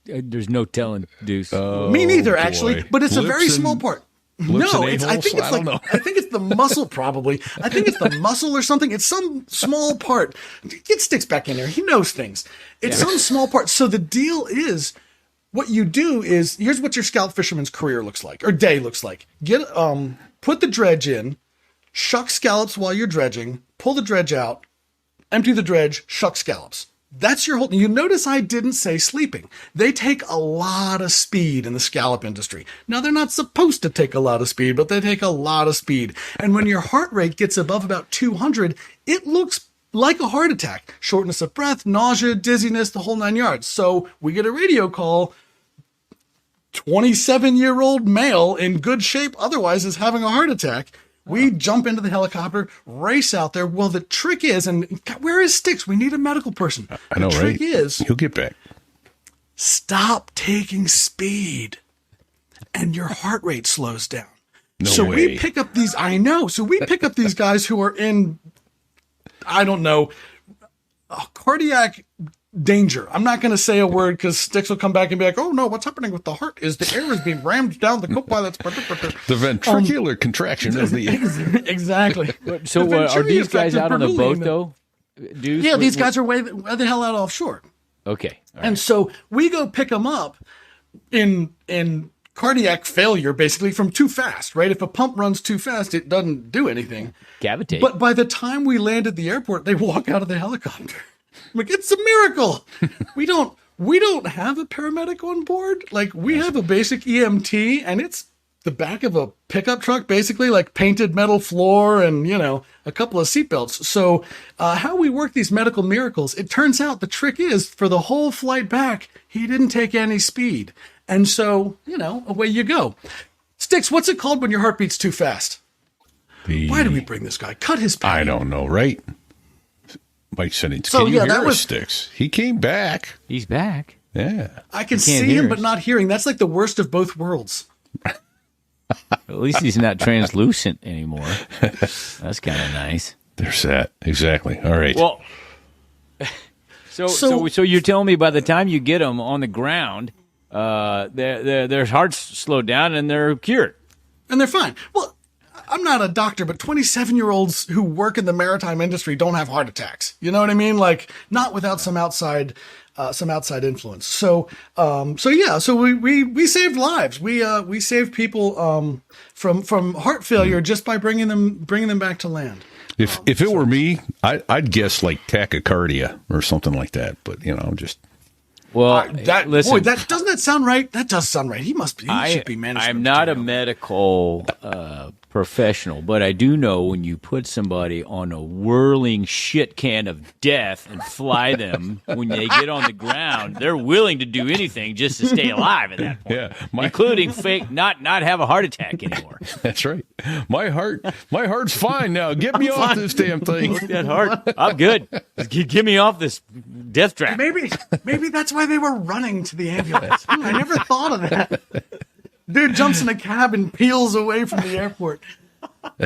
S3: There's no telling, Deuce.
S4: Me neither, actually, but it's a very small part.
S2: lips
S4: No,
S2: and
S4: I think it's
S2: I
S4: like,
S2: don't know.
S4: I think it's the muscle probably. I think it's the muscle or something. It's some small part. Get Sticks back in there. He knows things. It's some small part. So the deal is, what you do is, here's what your scallop fisherman's career looks like, or day looks like. Put the dredge in, shuck scallops while you're dredging, pull the dredge out, empty the dredge, shuck scallops. That's your whole. You notice I didn't say sleeping. They take a lot of speed in the scallop industry. Now, they're not supposed to take a lot of speed, but they take a lot of speed. And when your heart rate gets above about 200, it looks like a heart attack. Shortness of breath, nausea, dizziness, the whole 9 yards. So we get a radio call. 27-year-old male in good shape, otherwise is having a heart attack. We jump into the helicopter, race out there. Well, the trick is, and where is Sticks? We need a medical person.
S2: I know,
S4: the trick is,
S2: He'll get back.
S4: stop taking speed, and your heart rate slows down.
S2: No
S4: so
S2: way.
S4: we pick up these. I know. So we pick up these guys who are in, I don't know, cardiac danger. I'm not going to say a word because Sticks will come back and be like, "Oh no, what's happening with the heart? Is the air is being rammed down the co-pilot's?"
S2: The ventricular contraction of the.
S4: Exactly.
S3: So
S4: The
S3: are
S4: Venturi
S3: these guys
S4: effect
S3: out
S4: of
S3: on the boat
S4: Bernoulli.
S3: though? Deuce?
S4: Yeah, these guys are way the hell out offshore.
S3: Okay. All right.
S4: And so we go pick them up in cardiac failure, basically from too fast, right? If a pump runs too fast, it doesn't do anything.
S3: Cavitate.
S4: But by the time we land at the airport, they walk out of the helicopter. I'm like, it's a miracle. We don't have a paramedic on board. Like, we have a basic EMT, and it's the back of a pickup truck, basically, like painted metal floor and, a couple of seatbelts. So how we work these medical miracles, it turns out the trick is, for the whole flight back, he didn't take any speed. And so, away you go. Sticks, what's it called when your heart beats too fast? Why did we bring this guy? Cut his pay.
S2: I don't know, right? Mike said,
S4: So,
S2: "Can you
S4: yeah,
S2: hear
S4: that
S2: us,
S4: was-
S2: Sticks?" He came back.
S3: He's back.
S2: Yeah.
S4: I can
S3: You can't
S4: see
S3: hear
S4: him, but
S3: us.
S4: not hearing. That's like the worst of both worlds.
S3: At least he's not translucent anymore. That's kind of nice.
S2: There's that. Exactly. All right.
S3: Well, so you're telling me by the time you get them on the ground, their hearts slow down and they're cured.
S4: And they're fine. Well, I'm not a doctor, but 27-year-olds who work in the maritime industry don't have heart attacks. You know what I mean? Like, not without some outside influence. So we saved lives. We saved people from heart failure just by bringing them back to land.
S2: If it were me, I'd guess like tachycardia or something like that. But just.
S3: Well, listen,
S4: doesn't that sound right? That does sound right. He should be managed.
S3: I'm not a medical professional, but I do know when you put somebody on a whirling shit can of death and fly them, when they get on the ground, they're willing to do anything just to stay alive at that point.
S2: Yeah,
S3: including not have a heart attack anymore.
S2: That's right. My heart's fine now. Get me off this damn thing.
S3: That heart, I'm good. Get me off this death trap.
S4: Maybe that's why they were running to the ambulance. I never thought of that. Dude jumps in a cab and peels away from the airport.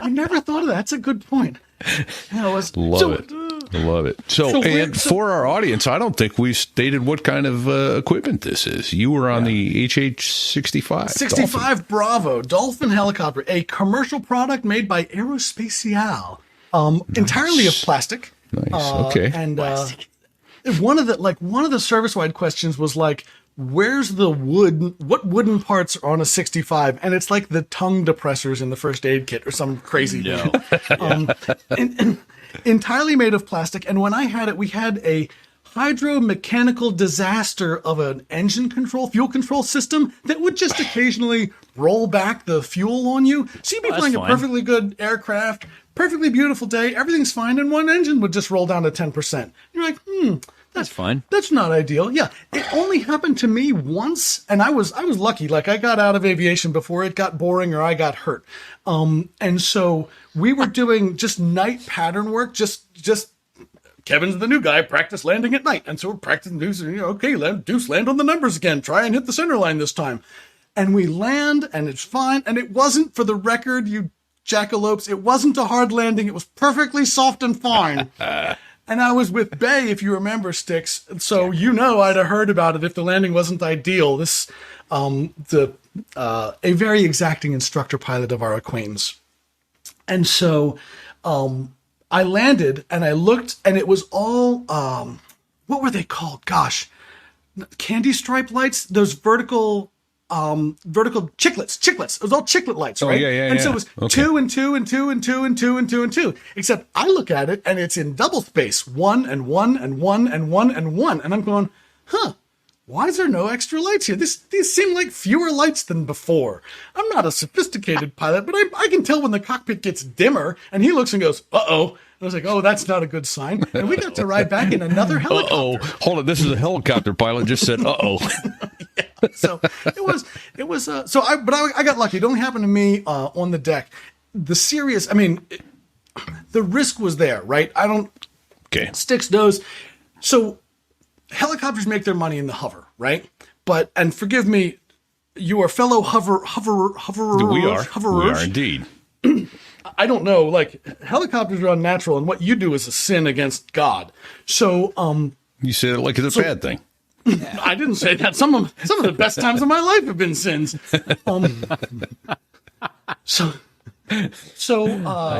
S4: I never thought of that. That's a good point.
S2: Love it. So, for our audience, I don't think we've stated what kind of equipment this is. You were on the HH-65.
S4: 65 Bravo Dolphin helicopter, a commercial product made by Aerospatiale, entirely of plastic.
S2: Nice. Okay.
S4: And one of the service-wide questions was like, where's the wood? What wooden parts are on a 65? And it's like the tongue depressors in the first aid kit or some crazy thing. Entirely made of plastic. And when I had it, we had a hydromechanical disaster of an fuel control system that would just occasionally roll back the fuel on you. So you'd be flying a perfectly good aircraft, perfectly beautiful day, everything's fine, and one engine would just roll down to 10%. You're like,
S3: that's fun.
S4: That's not ideal. Yeah, it only happened to me once, and I was lucky. Like, I got out of aviation before it got boring or I got hurt. And so we were doing just night pattern work. Just Kevin's the new guy. Practice landing at night, and so we're practicing. Okay, Deus, land on the numbers again. Try and hit the center line this time. And we land, and it's fine. And it wasn't, for the record, you jackalopes, it wasn't a hard landing. It was perfectly soft and fine. And I was with Bay, if you remember, Sticks. So I'd have heard about it if the landing wasn't ideal. This, a very exacting instructor pilot of our acquaintance. And so I landed and I looked, and it was all, what were they called? Gosh, candy stripe lights? Those vertical chiclets. It was all chiclet lights, right? And so it was 2 and 2 and 2 and 2 and 2 and 2 and 2. Except I look at it and it's in double space. 1 and 1 and 1 and 1 and 1. And I'm going, why is there no extra lights here? These seem like fewer lights than before. I'm not a sophisticated pilot, but I can tell when the cockpit gets dimmer. And he looks and goes, uh-oh. And I was like, oh, that's not a good sign. And we got to ride back in another helicopter.
S2: Uh-oh. Hold on. This is a helicopter pilot just said, uh-oh.
S4: Yeah. So it was, I got lucky. It only happened to me on the deck. The risk was there, right? Sticks knows. So helicopters make their money in the hover, right? And forgive me, you are fellow hoverers.
S2: We are indeed.
S4: I don't know, like, helicopters are unnatural, and what you do is a sin against God. So,
S2: you said it like it's a bad thing.
S4: I didn't say that. Some of the best times of my life have been sins.
S3: I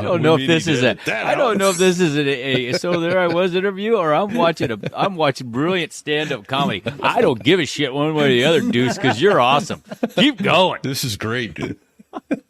S3: don't know if this is I don't know if this is a. So there I was interview, or I'm watching brilliant stand-up comedy. I don't give a shit one way or the other, Deuce, because you're awesome. Keep going.
S2: This is great, dude.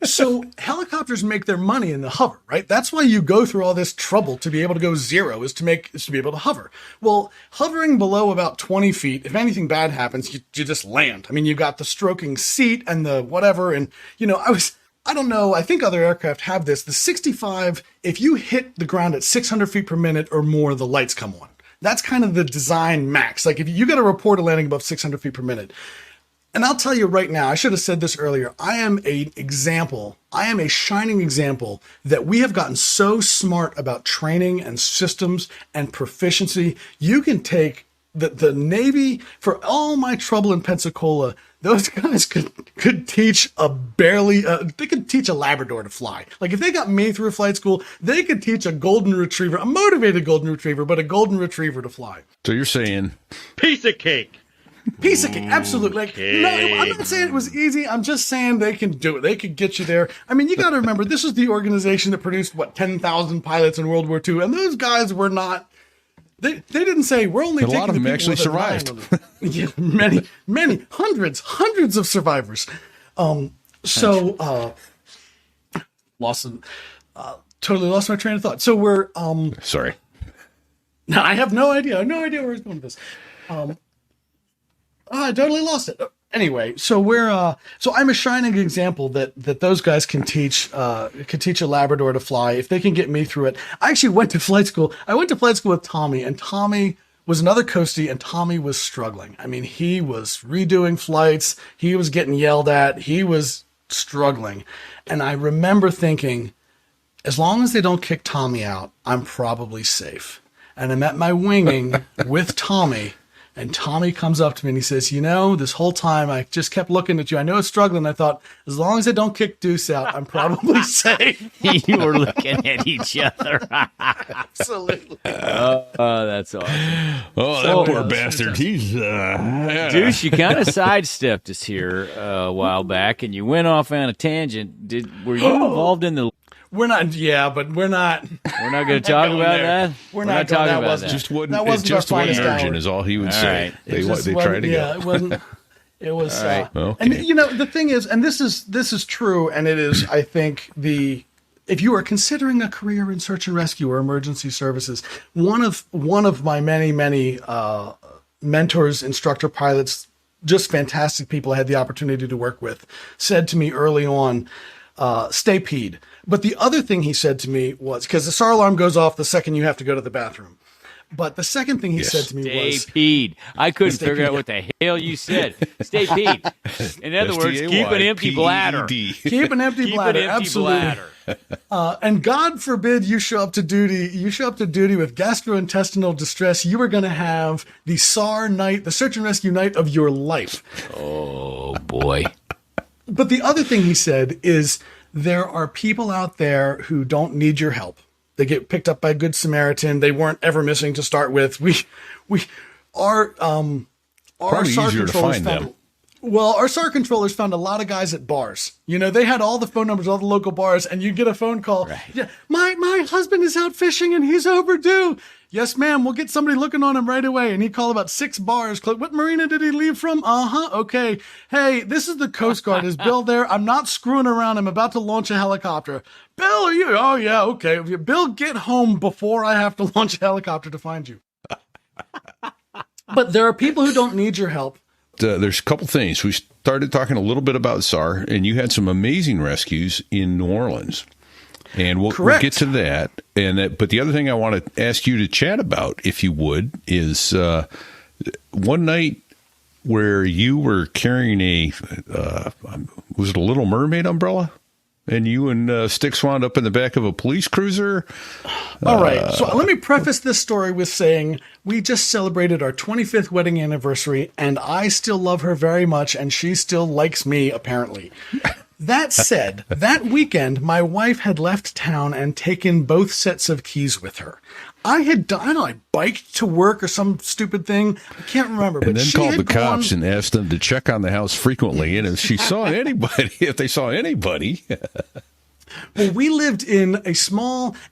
S4: So helicopters make their money in the hover, right? That's why you go through all this trouble to be able to go zero, is to be able to hover. Well, hovering below about 20 feet, if anything bad happens, you just land. I mean, you got the stroking seat and the whatever. And, I don't know. I think other aircraft have this. The 65, if you hit the ground at 600 feet per minute or more, the lights come on. That's kind of the design max. Like, if you got to report a landing above 600 feet per minute. And I'll tell you right now, I should have said this earlier. I am a shining example that we have gotten so smart about training and systems and proficiency. You can take the Navy, for all my trouble in Pensacola, those guys could teach they could teach a Labrador to fly. Like, if they got me through flight school, they could teach a golden retriever, a motivated golden retriever, but a golden retriever to fly.
S2: So you're saying,
S1: Piece of cake.
S4: Piece of cake, absolutely. Like, no, I'm not saying it was easy. I'm just saying they can do it. They could get you there. I mean, you got to remember, this is the organization that produced 10,000 pilots in World War II, and those guys were not. They didn't say we're only.
S2: A lot of them actually survived.
S4: Yeah, many hundreds of survivors. Totally lost my train of thought. So we're
S2: Sorry.
S4: No, I have no idea. I have no idea where it's going with this. I totally lost it. Anyway, so I'm a shining example that those guys can teach a Labrador to fly if they can get me through it. I actually went to flight school. I went to flight school with Tommy, and Tommy was another coastie, and Tommy was struggling. I mean, he was redoing flights. He was getting yelled at. He was struggling. And I remember thinking, as long as they don't kick Tommy out, I'm probably safe. And I'm at my winging with Tommy, and Tommy comes up to me and he says, this whole time I just kept looking at you. I know it's struggling. I thought, as long as they don't kick Deus out, I'm probably safe.
S3: You were looking at each other.
S4: Absolutely.
S3: Oh, that's awesome.
S2: Oh, that poor bastard. He's
S3: Deus, you kind of sidestepped us here a while back, and you went off on a tangent. Were you involved in the...
S4: We're not going
S3: to talk about that.
S4: We're not talking about that.
S2: Just wouldn't.
S4: That wasn't
S2: it just
S4: our
S2: wasn't
S4: finest
S2: urgent,
S4: hour.
S2: is all he would say.
S3: Right.
S2: They tried to go.
S4: It wasn't. It was.
S3: All right.
S2: Okay.
S4: And the thing is, and this is true, and it is. I think if you are considering a career in search and rescue or emergency services, one of my many mentors, instructor pilots, just fantastic people I had the opportunity to work with, said to me early on, stay peed. But the other thing he said to me was, because the SAR alarm goes off the second you have to go to the bathroom. But the second thing he said to me was...
S3: Stay peed. I couldn't figure out what the hell you said. Stay peed. In other words, keep an empty bladder.
S4: Keep an empty bladder. Absolutely. And God forbid you show up to duty. You show up to duty with gastrointestinal distress. You are going to have the SAR night, the search and rescue night of your life.
S3: Oh, boy.
S4: But the other thing he said is... there are people out there who don't need your help. They get picked up by a Good Samaritan. They weren't ever missing to start with. Our SAR
S2: easier to find them.
S4: Well, our SAR controllers found a lot of guys at bars. They had all the phone numbers, all the local bars, and you get a phone call.
S3: Right.
S4: Yeah, my husband is out fishing and he's overdue. Yes, ma'am. We'll get somebody looking on him right away. And he called about 6 bars. What marina did he leave from? Okay. Hey, this is the Coast Guard. Is Bill there? I'm not screwing around. I'm about to launch a helicopter. Bill, are you? Oh, yeah. Okay. Bill, get home before I have to launch a helicopter to find you. But there are people who don't need your help.
S2: There's a couple things. We started talking a little bit about SAR, and you had some amazing rescues in New Orleans. And we'll get to that. But the other thing I want to ask you to chat about, if you would, is one night where you were carrying was it a Little Mermaid umbrella? And you and Sticks wound up in the back of a police cruiser.
S4: All right. So let me preface this story with saying we just celebrated our 25th wedding anniversary, and I still love her very much, and she still likes me, apparently. That said, that weekend, my wife had left town and taken both sets of keys with her. I biked to work or some stupid thing. I can't remember.
S2: And
S4: but
S2: then
S4: she
S2: called
S4: had
S2: the cops and asked them to check on the house frequently. And if they saw anybody.
S4: Well, we lived in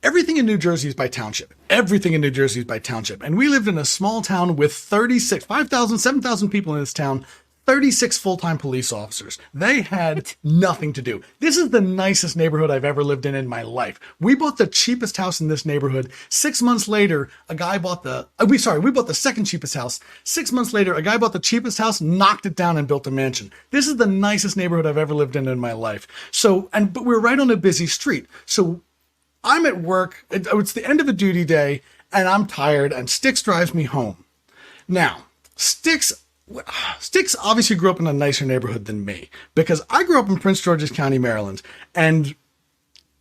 S4: everything in New Jersey is by township. Everything in New Jersey is by township. And we lived in a small town with 5,000, 7,000 people in this town. 36 full-time police officers. They had nothing to do. This is the nicest neighborhood I've ever lived in my life. We bought the cheapest house in this neighborhood. 6 months later, a guy bought we bought the second cheapest house. 6 months later, a guy bought the cheapest house, knocked it down and built a mansion. This is the nicest neighborhood I've ever lived in my life. But we're right on a busy street. So I'm at work. It's the end of a duty day and I'm tired and Sticks drives me home. Now, Sticks obviously grew up in a nicer neighborhood than me because I grew up in Prince George's County, Maryland, and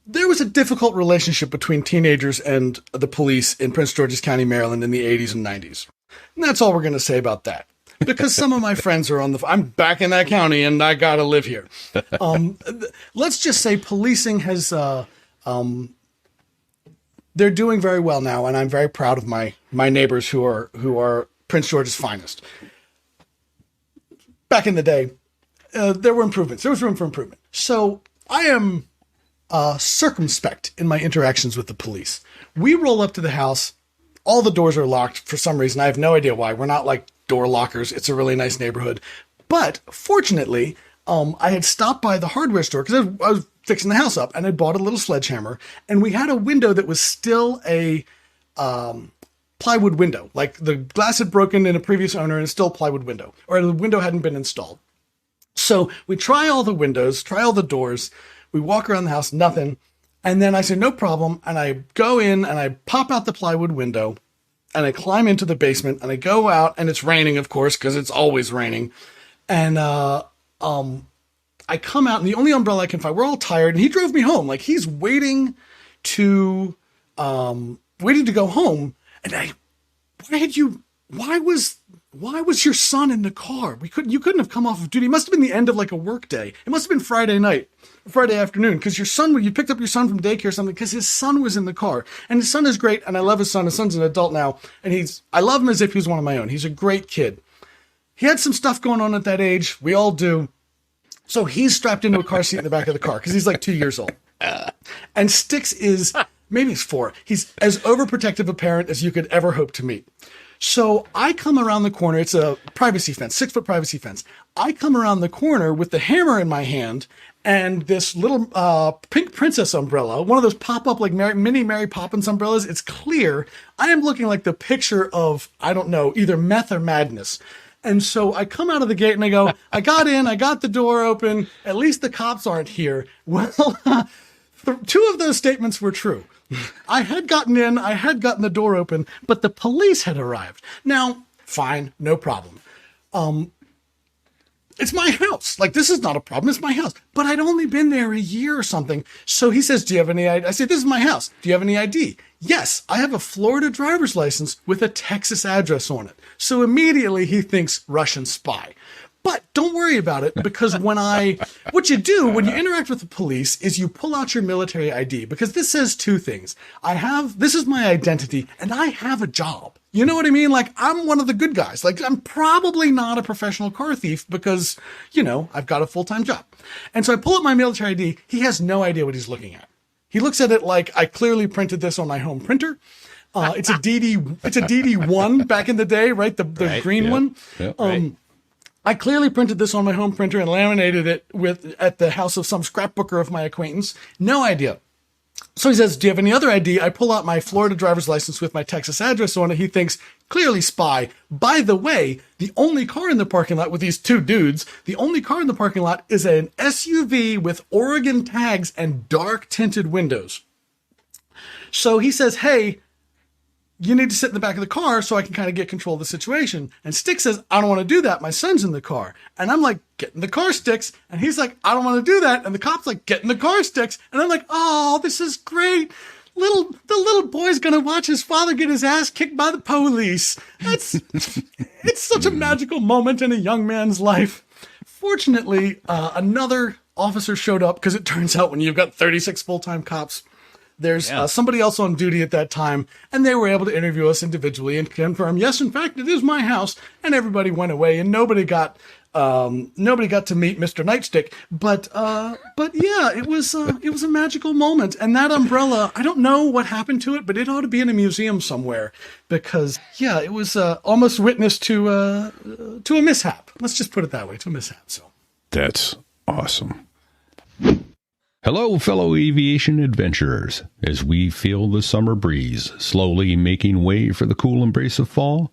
S4: there was a difficult relationship between teenagers and the police in Prince George's County, Maryland in the 80s and 90s. And that's all we're going to say about that because some of my friends are I'm back in that county and I got to live here. Let's just say policing has, they're doing very well now. And I'm very proud of my neighbors who are Prince George's finest. back in the day, there were improvements. There was room for improvement. So I am circumspect in my interactions with the police. We roll up to the house. All the doors are locked for some reason. I have no idea why. We're not like door lockers. It's a really nice neighborhood. But fortunately, I had stopped by the hardware store because I was fixing the house up, and I bought a little sledgehammer, and we had a window that was still a plywood window. Like the glass had broken in a previous owner, and it's still a plywood window, or the window hadn't been installed. So we try all the windows, try all the doors. We walk around the house, nothing. And then I say, no problem. And I go in and I pop out the plywood window and I climb into the basement and I go out, and it's raining, of course, because it's always raining. And I come out, and the only umbrella I can find, we're all tired, and he drove me home. Like, he's waiting to go home. And why was your son in the car? You couldn't have come off of duty. It must have been the end of like a work day. It must have been Friday afternoon, because you picked up your son from daycare or something, because his son was in the car. And his son is great, and I love his son. His son's an adult now, and I love him as if he was one of my own. He's a great kid. He had some stuff going on at that age. We all do. So he's strapped into a car seat in the back of the car because he's like 2 years old. And Styx is, maybe he's 4. He's as overprotective a parent as you could ever hope to meet. So I come around the corner. It's a privacy fence, 6-foot privacy fence. I come around the corner with the hammer in my hand and this little pink princess umbrella, one of those pop-up like mini Mary Poppins umbrellas. It's clear. I am looking like the picture of, I don't know, either meth or madness. And so I come out of the gate and I go, I got in, I got the door open. At least the cops aren't here. Well, 2 of those statements were true. I had gotten in, I had gotten the door open, but the police had arrived. Now, fine, no problem. It's my house. Like, this is not a problem. It's my house. But I'd only been there a year or something. So he says, do you have any ID? I say, this is my house. Do you have any ID? Yes, I have a Florida driver's license with a Texas address on it. So immediately he thinks Russian spy. But don't worry about it, because what you do when you interact with the police is you pull out your military ID, because this says 2 things. This is my identity, and I have a job. You know what I mean? Like, I'm one of the good guys. Like, I'm probably not a professional car thief because, I've got a full-time job. And so I pull up my military ID. He has no idea what he's looking at. He looks at it like I clearly printed this on my home printer. It's a DD1 back in the day, right? The right, green one. Yeah, right. I clearly printed this on my home printer and laminated it at the house of some scrapbooker of my acquaintance. No idea. So he says, do you have any other ID? I pull out my Florida driver's license with my Texas address on it. He thinks, clearly spy. By the way, the only car in the parking lot with these 2 dudes, the only car in the parking lot is an SUV with Oregon tags and dark tinted windows. So he says, hey, you need to sit in the back of the car so I can kind of get control of the situation. And Styx says, I don't want to do that. My son's in the car. And I'm like, get in the car, Styx. And he's like, I don't want to do that. And the cop's like, get in the car, Styx. And I'm like, oh, this is great. The little boy's going to watch his father get his ass kicked by the police. It's such a magical moment in a young man's life. Fortunately, another officer showed up, because it turns out when you've got 36 full-time cops, there's somebody else on duty at that time, and they were able to interview us individually and confirm, yes, in fact, it is my house. And everybody went away, and nobody got to meet Mr. Nightstick. But yeah, it was a magical moment. And that umbrella, I don't know what happened to it, but it ought to be in a museum somewhere, because it was almost witness to a mishap. Let's just put it that way, to a mishap. So
S2: that's awesome. Hello, fellow aviation adventurers. As we feel the summer breeze slowly making way for the cool embrace of fall,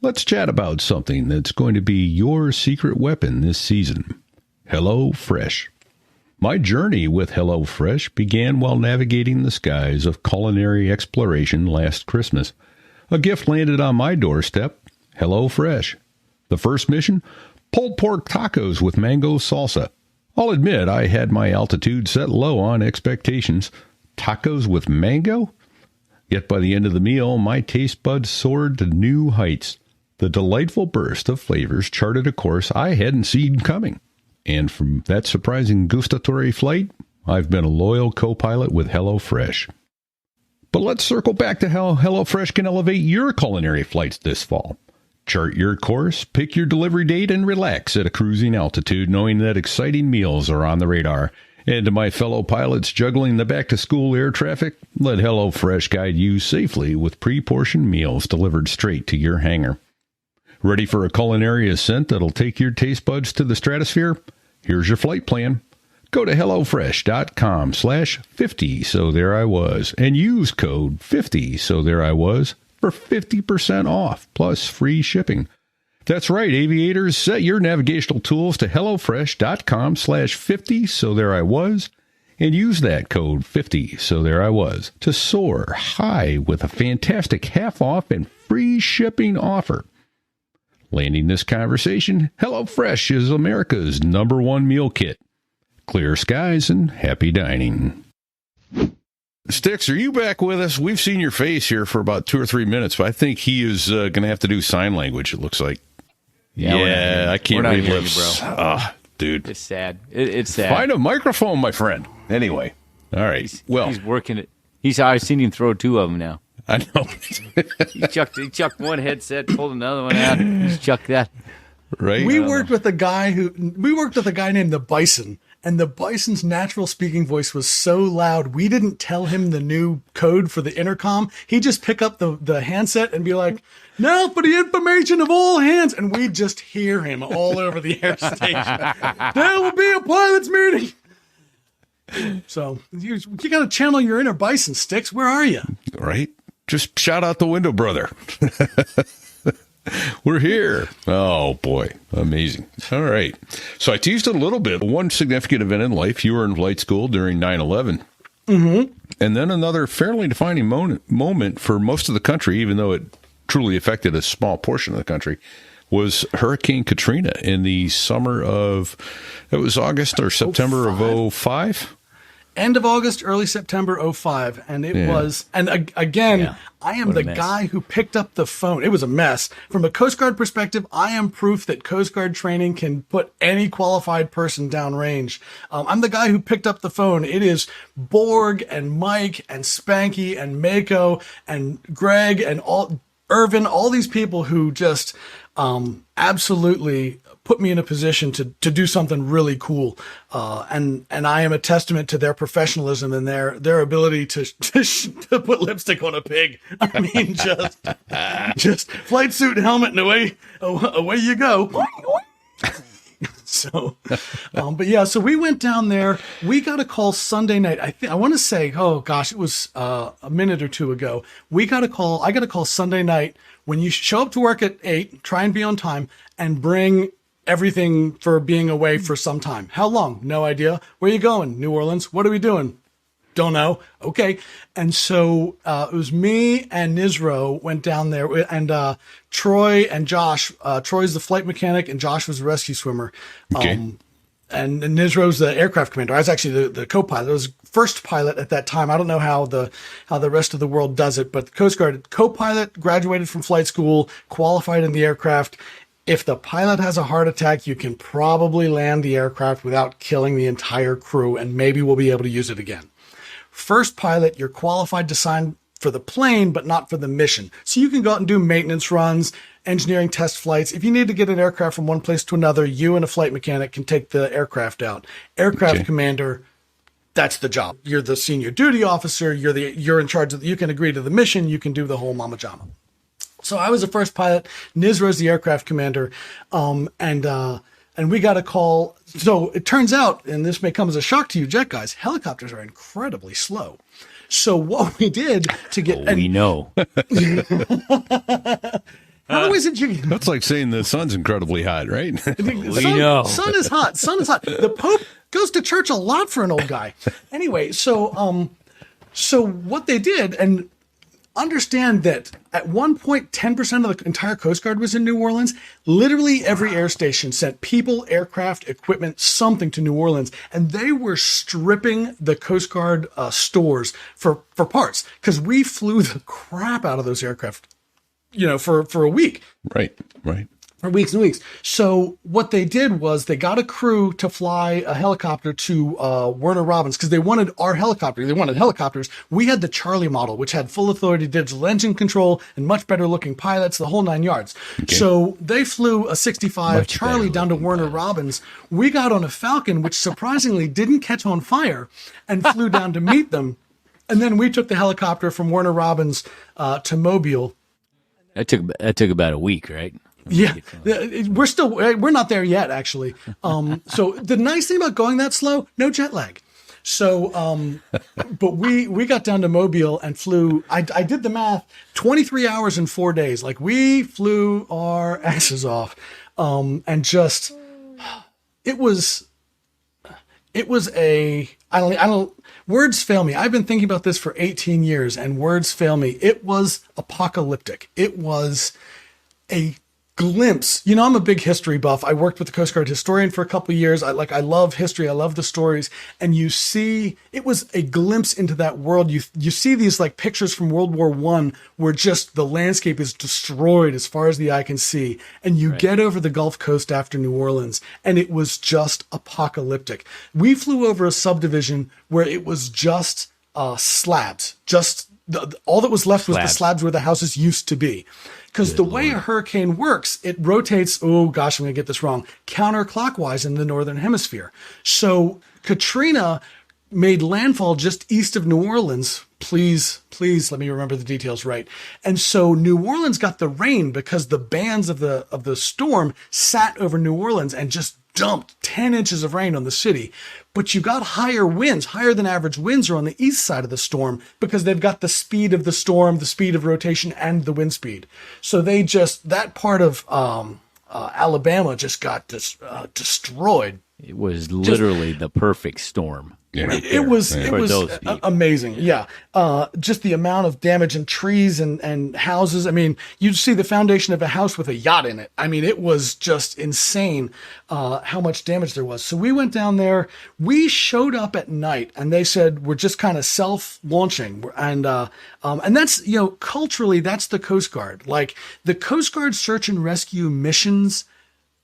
S2: let's chat about something that's going to be your secret weapon this season. HelloFresh. My journey with HelloFresh began while navigating the skies of culinary exploration last Christmas. A gift landed on my doorstep, HelloFresh. The first mission? Pulled pork tacos with mango salsa. I'll admit I had my altitude set low on expectations. Tacos with mango? Yet by the end of the meal, my taste buds soared to new heights. The delightful burst of flavors charted a course I hadn't seen coming. And from that surprising gustatory flight, I've been a loyal co-pilot with HelloFresh. But let's circle back to how HelloFresh can elevate your culinary flights this fall. Chart your course, pick your delivery date, and relax at a cruising altitude knowing that exciting meals are on the radar. And to my fellow pilots juggling the back-to-school air traffic, let HelloFresh guide you safely with pre-portioned meals delivered straight to your hangar. Ready for a culinary ascent that'll take your taste buds to the stratosphere? Here's your flight plan. Go to HelloFresh.com/50, so there I was, and use code 50, so there I was, for 50% off, plus free shipping. That's right, aviators, set your navigational tools to HelloFresh.com/50, so there I was, and use that code 50, so there I was, to soar high with a fantastic half off and free shipping offer. Landing this conversation, HelloFresh is America's #1 meal kit. Clear skies and happy dining. Sticks, are you back with us? We've seen your face here for about 2 or 3 minutes, but I think he is going to have to do sign language, it looks like. Yeah, I can't read lips.
S3: Bro.
S2: Ah, dude.
S3: It's sad. It's sad.
S2: Find a microphone, my friend. Anyway. All right.
S3: He's working it. I've seen him throw 2 of them now.
S2: I know.
S3: He chucked one headset, pulled another one out. He's chucked that.
S2: Right.
S4: We worked with a guy named the Bison, and the Bison's natural speaking voice was so loud, we didn't tell him the new code for the intercom. He'd just pick up the handset and be like, "Now for the information of all hands," and we'd just hear him all over the air station. "There will be a pilot's meeting." So you got to channel your inner Bison, Sticks. Where are you?
S2: Right. Just shout out the window, brother. We're here. Oh, boy. Amazing. All right. So I teased it a little bit. One significant event in life, you were in flight school during 9/11. Mm-hmm. And then another fairly defining moment for most of the country, even though it truly affected a small portion of the country, was Hurricane Katrina in the summer of, it was August or September of 2005?
S4: End of August, early September 2005. And it was, and again, I am the guy who picked up the phone. It was a mess. From a Coast Guard perspective, I am proof that Coast Guard training can put any qualified person downrange. I'm the guy who picked up the phone. It is Borg and Mike and Spanky and Mako and Greg and Irvin, all these people who just absolutely put me in a position to do something really cool. And I am a testament to their professionalism and their ability to put lipstick on a pig. I mean, just flight suit and helmet and away you go. So, but yeah, so we went down there. We got a call Sunday night. I want to say, oh gosh, it was a minute or two ago. I got a call Sunday night. When you show up to work at 8, try and be on time and bring everything for being away for some time. How long? No idea. Where are you going? New Orleans. What are we doing? Don't know. Okay. And so it was me and Nizro went down there, and Troy and Josh. Troy's the flight mechanic and Josh was the rescue swimmer.
S2: Okay.
S4: And Nizro's the aircraft commander. I was actually the co-pilot. I was first pilot at that time. I don't know how the rest of the world does it, but the Coast Guard co-pilot, graduated from flight school, qualified in the aircraft. If the pilot has a heart attack, you can probably land the aircraft without killing the entire crew, and maybe we'll be able to use it again. First pilot, you're qualified to sign for the plane, but not for the mission. So you can go out and do maintenance runs, engineering test flights. If you need to get an aircraft from one place to another, you and a flight mechanic can take the aircraft out. Aircraft commander, that's the job. You're the senior duty officer. You're in charge of. You can agree to the mission. You can do the whole mama jama. So I was the first pilot. Nizra's the aircraft commander, and we got a call. So it turns out, and this may come as a shock to you jet guys, helicopters are incredibly slow. So what we did to get...
S3: we know.
S4: How is it you...
S2: That's like saying the sun's incredibly hot, right?
S3: We know.
S4: Sun is hot. The Pope goes to church a lot for an old guy. Anyway, so what they did, and understand that at one point, 10% of the entire Coast Guard was in New Orleans. Literally every air station sent people, aircraft, equipment, something to New Orleans. And they were stripping the Coast Guard stores for parts, because we flew the crap out of those aircraft, for a week.
S2: Right.
S4: For weeks and weeks. So what they did was they got a crew to fly a helicopter to Werner Robbins because they wanted our helicopter. They wanted helicopters. We had the Charlie model, which had full authority digital engine control and much better looking pilots, the whole 9 yards. Okay. So they flew a 65 much Charlie down to Werner Robbins. We got on a Falcon, which surprisingly didn't catch on fire, and flew down to meet them. And then we took the helicopter from Werner Robbins to Mobile.
S3: That took about a week, right?
S4: Yeah, we're not there yet, actually. So the nice thing about going that slow, no jet lag. So, but we got down to Mobile and flew, I did the math, 23 hours and 4 days. Like we flew our asses off. And just, it was words fail me. I've been thinking about this for 18 years and words fail me. It was apocalyptic. It was a glimpse. You know, I'm a big history buff. I worked with the Coast Guard historian for a couple of years. I love history. I love the stories. And you see, it was a glimpse into that world. You see these like pictures from World War I where just the landscape is destroyed as far as the eye can see. And you get over the Gulf Coast after New Orleans and it was just apocalyptic. We flew over a subdivision where it was just slabs, just all that was left was the slabs where the houses used to be. Because the way a hurricane works, it rotates, oh gosh, I'm going to get this wrong, counterclockwise in the northern hemisphere. So Katrina made landfall just east of New Orleans. Please let me remember the details right. And so New Orleans got the rain because the bands of the storm sat over New Orleans and just dumped 10 inches of rain on the city. But you got higher winds, higher than average winds are on the east side of the storm because they've got the speed of the storm, the speed of rotation, and the wind speed. So they just, that part of Alabama just got destroyed.
S3: It was literally the perfect storm.
S2: Yeah.
S3: Right
S4: it was amazing. Yeah. Just the amount of damage in trees and houses. I mean, you'd see the foundation of a house with a yacht in it. I mean, it was just insane how much damage there was. So we went down there. We showed up at night and they said, we're just kind of self-launching. And that's, you know, culturally, that's the Coast Guard. Like the Coast Guard search and rescue missions,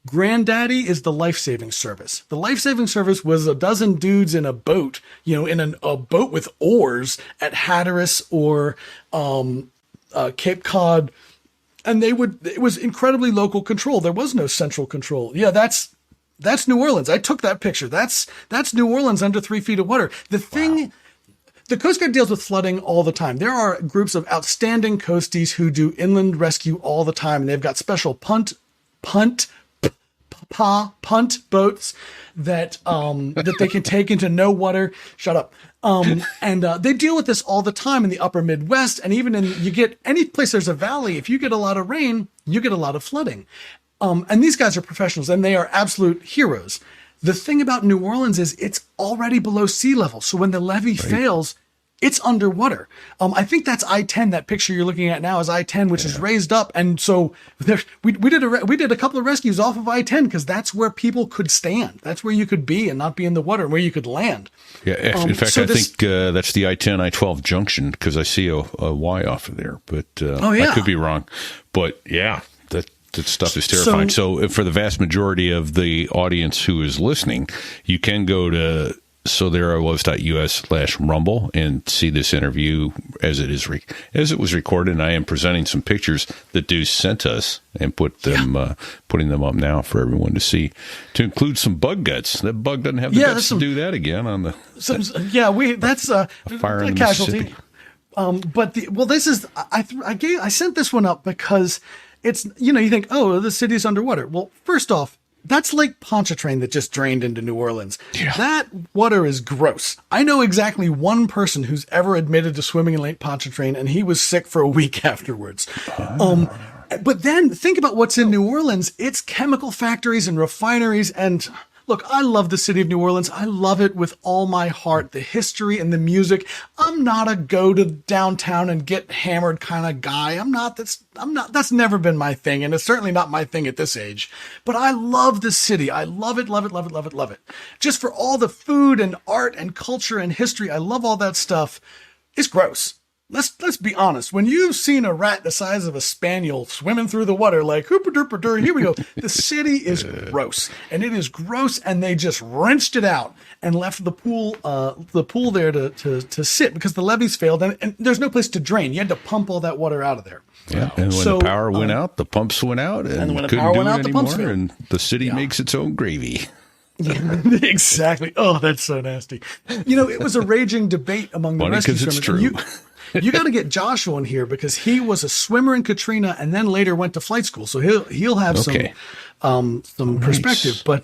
S4: granddaddy is the life-saving service. The life-saving service was a dozen dudes in a boat, you know, in a boat with oars at Hatteras or Cape Cod. And it was incredibly local control. There was no central control. Yeah, that's New Orleans. I took that picture. That's New Orleans under 3 feet of water. The Coast Guard deals with flooding all the time. There are groups of outstanding coasties who do inland rescue all the time. And they've got special punt boats that they can take into no water. Shut up. And they deal with this all the time in the upper Midwest. And even you get any place there's a valley, if you get a lot of rain, you get a lot of flooding. And these guys are professionals and they are absolute heroes. The thing about New Orleans is it's already below sea level. So when the levee fails, it's underwater. I think that's I-10. That picture you're looking at now is I-10, which is raised up. And so we did a couple of rescues off of I-10 because that's where people could stand. That's where you could be and not be in the water and where you could land. Yeah.
S2: In fact, I think that's the I-10, I-12 junction because I see a Y off of there. But I could be wrong. But yeah, that stuff is terrifying. So for the vast majority of the audience who is listening, you can go to sotherewas.us/rumble and see this interview as it was recorded. And I am presenting some pictures that Deus sent us and putting them up now for everyone to see, to include some bug guts. That bug doesn't have the guts to do that again on the
S4: that's a fire in the casualty. This is I sent this one up because it's, you know, you think, oh, the city's underwater. Well, first off, that's Lake Pontchartrain that just drained into New Orleans. Yeah. That water is gross. I know exactly one person who's ever admitted to swimming in Lake Pontchartrain, and he was sick for a week afterwards. But then think about what's in New Orleans. It's chemical factories and refineries. And look, I love the city of New Orleans. I love it with all my heart, the history and the music. I'm not a go to downtown and get hammered kind of guy. That's never been my thing. And it's certainly not my thing at this age, but I love the city. I love it, love it, love it, love it, love it. Just for all the food and art and culture and history. I love all that stuff. It's gross. let's be honest. When you've seen a rat the size of a spaniel swimming through the water like hooper-dooper-dur, here we go. The city is gross, and it is gross, and they just rinsed it out and left the pool there to sit because the levees failed, and there's no place to drain. You had to pump all that water out of there.
S2: Yeah, and when the power went out, the pumps went out, and
S4: when the
S2: couldn't
S4: power
S2: do
S4: went
S2: it
S4: out, the pumps
S2: anymore,
S4: failed.
S2: and the city makes its own gravy.
S4: Exactly. Oh, that's so nasty. It was a raging debate among the
S2: Funny
S4: rescue
S2: 'cause it's
S4: swimmers.
S2: true.
S4: You got to get Josh on here because he was a swimmer in Katrina and then later went to flight school, so he'll have some perspective. But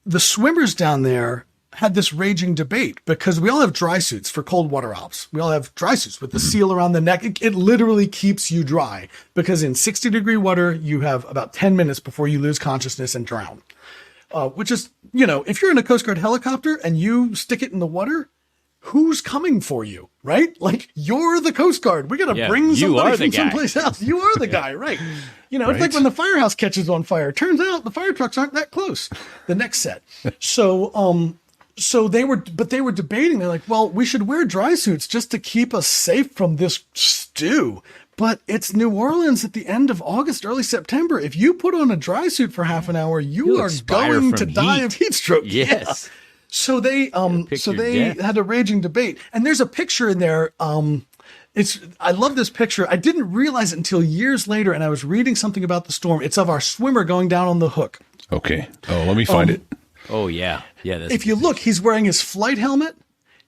S4: the swimmers down there had this raging debate because we all have dry suits for cold water ops. We all have dry suits with the seal around the neck. It literally keeps you dry because in 60-degree water, you have about 10 minutes before you lose consciousness and drown. Which is, if you're in a Coast Guard helicopter and you stick it in the water, who's coming for you, right? Like, you're the Coast Guard. We got to bring somebody from someplace else. You are the guy, right? It's like when the firehouse catches on fire. Turns out the fire trucks aren't that close. The next set. So they were debating. They're like, well, we should wear dry suits just to keep us safe from this stew. But it's New Orleans at the end of August, early September. If you put on a dry suit for half an hour, you are going to die of heat stroke.
S3: Yes.
S4: Yeah. So they had a raging debate, and there's a picture in there. I love this picture. I didn't realize it until years later, and I was reading something about the storm. It's of our swimmer going down on the hook.
S2: Okay. Oh, let me find it.
S3: Oh yeah.
S4: If you look, he's wearing his flight helmet,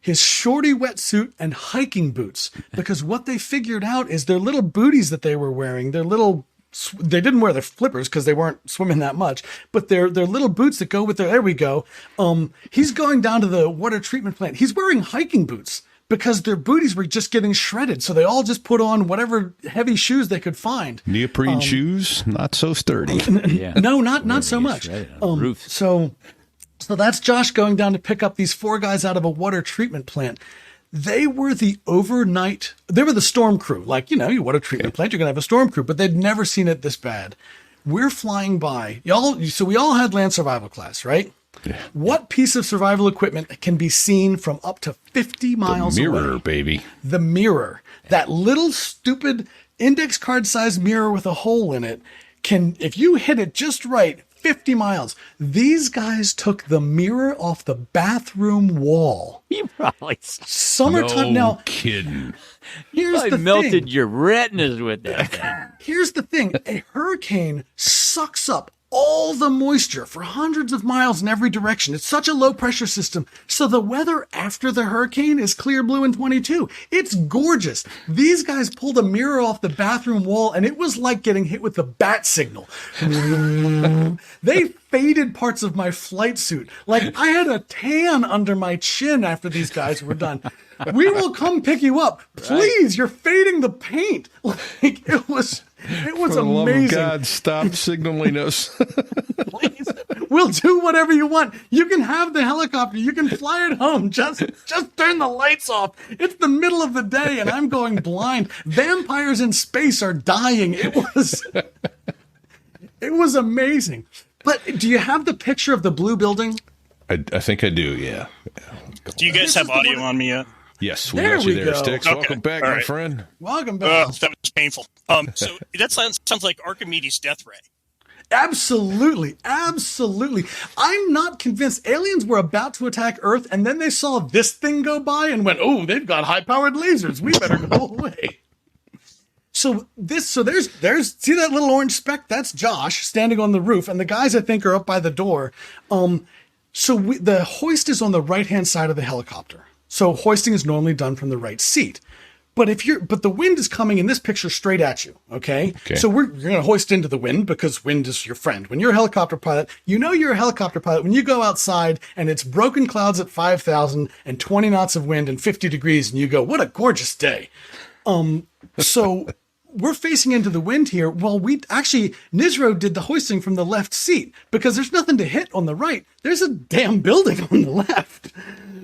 S4: his shorty wetsuit, and hiking boots. Because what they figured out is their little booties that they were wearing, they didn't wear their flippers because they weren't swimming that much, but their little boots that go with there we go. He's going down to the water treatment plant. He's wearing hiking boots because their booties were just getting shredded. So they all just put on whatever heavy shoes they could find.
S2: Neoprene shoes, not so sturdy.
S3: Yeah.
S4: No, not so much. So that's Josh going down to pick up these 4 guys out of a water treatment plant. They were the storm crew. Like, you water treatment plant, you're going to have a storm crew, but they'd never seen it this bad. We're flying by. So we all had land survival class, right? Yeah. What piece of survival equipment can be seen from up to 50 miles away?
S2: The mirror, baby.
S4: The mirror. That little stupid index card sized mirror with a hole in it if you hit it just right, 50 miles. These guys took the mirror off the bathroom wall.
S3: You probably
S4: summertime
S2: no
S4: now.
S2: Kidding.
S3: Here's the melted your retinas with that thing.
S4: Here's the thing: a hurricane sucks up all the moisture for hundreds of miles in every direction. It's such a low pressure system. So the weather after the hurricane is clear blue and 22. It's gorgeous. These guys pulled a mirror off the bathroom wall and it was like getting hit with the bat signal. They faded parts of my flight suit. Like I had a tan under my chin after these guys were done. We will come pick you up. Please, you're fading the paint. Like it was
S2: For the
S4: amazing.
S2: love of God, stop signaling us.
S4: Please, we'll do whatever you want. You can have the helicopter. You can fly it home. Just turn the lights off. It's the middle of the day and I'm going blind. Vampires in space are dying. It was amazing. But do you have the picture of the blue building?
S2: I think I do, yeah.
S5: Do you guys have audio on me yet?
S2: Yes, we
S4: There
S2: got you
S4: we
S2: there,
S4: go.
S2: Sticks.
S5: Okay,
S2: Welcome back,
S5: all
S2: my
S5: right.
S2: friend.
S4: Welcome back.
S5: That was painful. So that sounds like Archimedes' death ray.
S4: Absolutely. Absolutely. I'm not convinced. Aliens were about to attack Earth, and then they saw this thing go by and went, oh, they've got high-powered lasers. We better go away. So there's see that little orange speck? That's Josh standing on the roof, and the guys I think are up by the door. The hoist is on the right-hand side of the helicopter. So hoisting is normally done from the right seat. But the wind is coming in this picture straight at you, okay? So you're going to hoist into the wind because wind is your friend. When you're a helicopter pilot, you know you're a helicopter pilot when you go outside and it's broken clouds at 5,000 and 20 knots of wind and 50 degrees and you go, what a gorgeous day. So we're facing into the wind here. Well, Nisro did the hoisting from the left seat because there's nothing to hit on the right. There's a damn building on the left.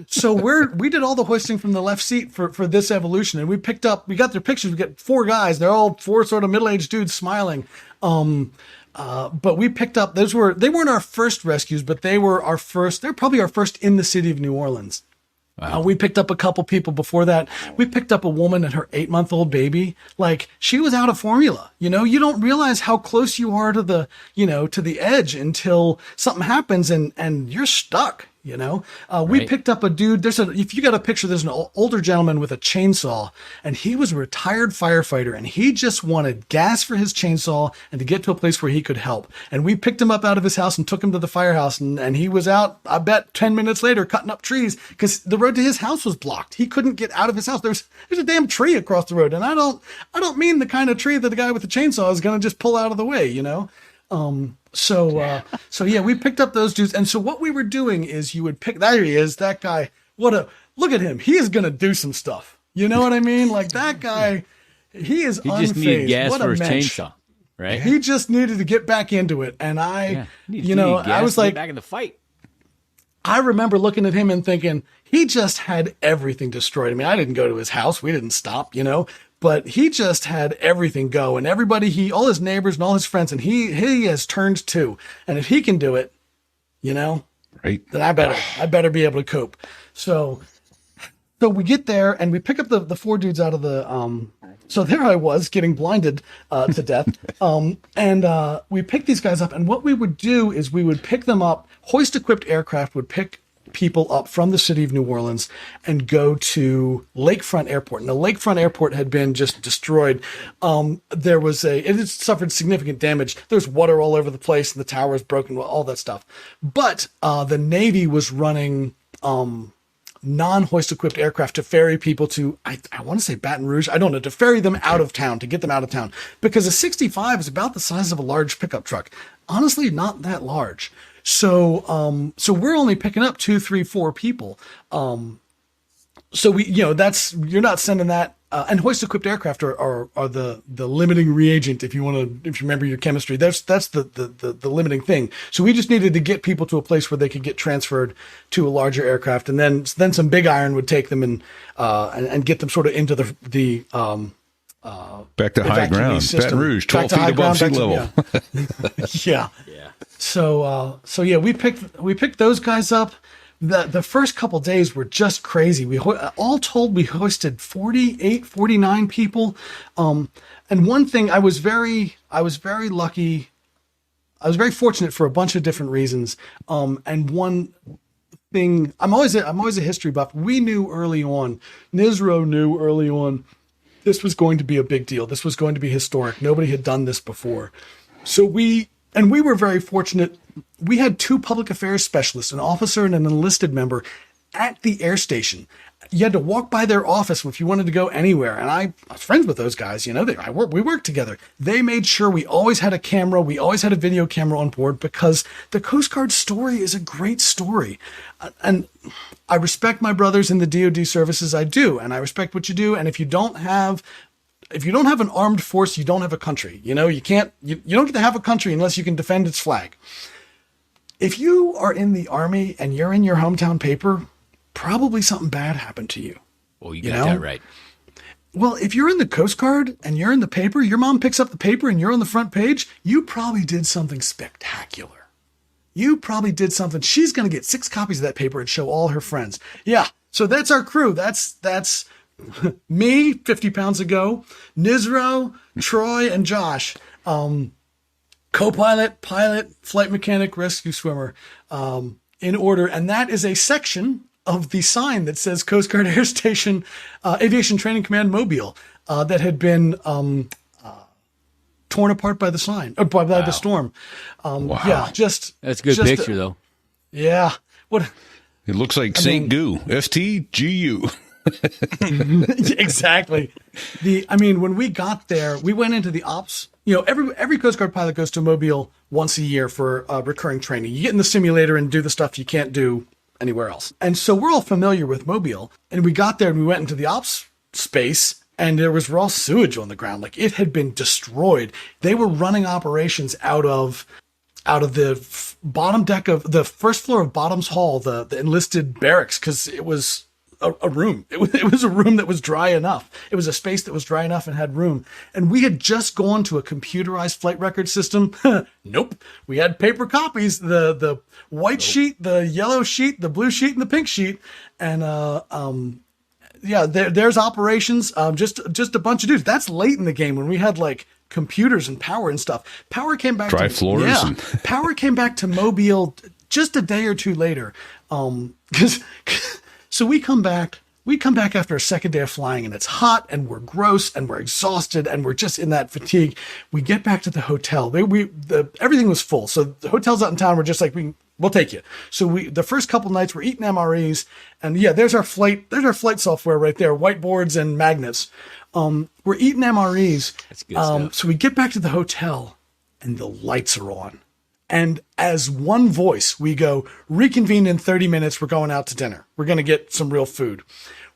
S4: So we did all the hoisting from the left seat for this evolution. And we got their pictures. We got 4 guys. They're all 4 sort of middle-aged dudes smiling. But we picked up, they weren't our first rescues, but they're probably our first in the city of New Orleans. We picked up a couple people before that. We picked up a woman and her 8-month-old baby. Like, she was out of formula. You know, you don't realize how close you are to the, to the edge until something happens and you're stuck. We picked up a dude. If you got a picture, there's an older gentleman with a chainsaw, and he was a retired firefighter, and he just wanted gas for his chainsaw and to get to a place where he could help. And we picked him up out of his house and took him to the firehouse, and he was out, I bet 10 minutes later, cutting up trees because the road to his house was blocked. He couldn't get out of his house. There's a damn tree across the road. And I don't mean the kind of tree that the guy with the chainsaw is going to just pull out of the way, So we picked up those dudes. And so what we were doing is you would pick, there he is, that guy. Look at him. He is going to do some stuff. You know what I mean? Like, that guy, he is unfazed.
S3: He just needed gas
S4: what
S3: for his
S4: mensch.
S3: chainsaw, right?
S4: He just needed to get back into it. And I was like,
S3: back in the fight.
S4: I remember looking at him and thinking, he just had everything destroyed. I mean, I didn't go to his house. We didn't stop, but he just had everything go, and everybody, all his neighbors and all his friends, and he has turned too. And if he can do it,
S2: right, then
S4: I better be able to cope. So we get there and we pick up the 4 dudes out of the, so there I was getting blinded to death. And we picked these guys up, and what we would do is we would pick them up. Hoist-equipped aircraft would pick people up from the city of New Orleans and go to Lakefront Airport. Now, Lakefront Airport had been just destroyed. It had suffered significant damage. There's water all over the place, and the tower is broken, all that stuff. But the Navy was running non-hoist equipped aircraft to ferry people to, I want to say Baton Rouge. I don't know, to ferry them out of town, to get them out of town, because a 65 is about the size of a large pickup truck. Honestly, not that large. So we're only picking up 2, 3, 4 people. So you're not sending that, and hoist equipped aircraft are the limiting reagent. If you remember your chemistry, that's the limiting thing. So we just needed to get people to a place where they could get transferred to a larger aircraft, and then some big iron would take them and get them sort of into the
S2: back to high ground,
S4: system.
S2: Baton Rouge, 12 feet above sea level.
S4: Yeah. So we picked those guys up. The first couple days were just crazy. All told, we hoisted 49 people. And one thing, I was very lucky. I was very fortunate for a bunch of different reasons. And one thing, I'm always a history buff. We knew early on, Nisro knew early on, this was going to be a big deal. This was going to be historic. Nobody had done this before. So we were very fortunate. We had 2 public affairs specialists, an officer and an enlisted member, at the air station. You had to walk by their office if you wanted to go anywhere. And I was friends with those guys. We worked together. They made sure we always had a camera. We always had a video camera on board, because the Coast Guard story is a great story. And I respect my brothers in the DoD services. I do. And I respect what you do. And if you don't have an armed force, you don't have a country. You don't get to have a country unless you can defend its flag. If you are in the Army and you're in your hometown paper, probably something bad happened to you.
S3: Well, you got that right.
S4: Well, if you're in the Coast Guard and you're in the paper, your mom picks up the paper and you're on the front page, you probably did something spectacular. You probably did something. She's going to get 6 copies of that paper and show all her friends. Yeah. So that's our crew. That's me 50 pounds ago, Nisro, Troy, and Josh. Co-pilot, pilot, flight mechanic, rescue swimmer, in order. And that is a section of the sign that says Coast Guard Air Station, Aviation Training Command Mobile, that had been torn apart by the the storm.
S2: Wow.
S4: Yeah,
S3: that's a good picture, though.
S4: Yeah. What?
S2: It looks like St. Goo, STGU.
S4: Exactly. When we got there, we went into the ops. Every Coast Guard pilot goes to Mobile once a year for recurring training. You get in the simulator and do the stuff you can't do anywhere else. And so we're all familiar with Mobile. And we got there and we went into the ops space, and there was raw sewage on the ground. Like, it had been destroyed. They were running operations out of the bottom deck of the first floor of Bottoms Hall, the enlisted barracks, because it was a room. It was a room that was dry enough. It was a space that was dry enough and had room. And we had just gone to a computerized flight record system. Nope. We had paper copies, the white sheet, the yellow sheet, the blue sheet, and the pink sheet. And, yeah, there's operations. Just a bunch of dudes. That's late in the game when we had like computers and power and stuff. Power came back.
S2: Dry floors.
S4: Yeah, power came back to Mobile just a day or two later. So we come back after a second day of flying, and it's hot, and we're gross, and we're exhausted, and we're just in that fatigue. We get back to the hotel. Everything was full. So the hotels out in town were just like, we'll take you. So the first couple nights we're eating MREs, and yeah, there's our flight software right there, whiteboards and magnets. We're eating MREs.
S3: That's good stuff.
S4: So we get back to the hotel, and the lights are on. And as one voice, we go, reconvene in 30 minutes. We're going out to dinner. We're going to get some real food.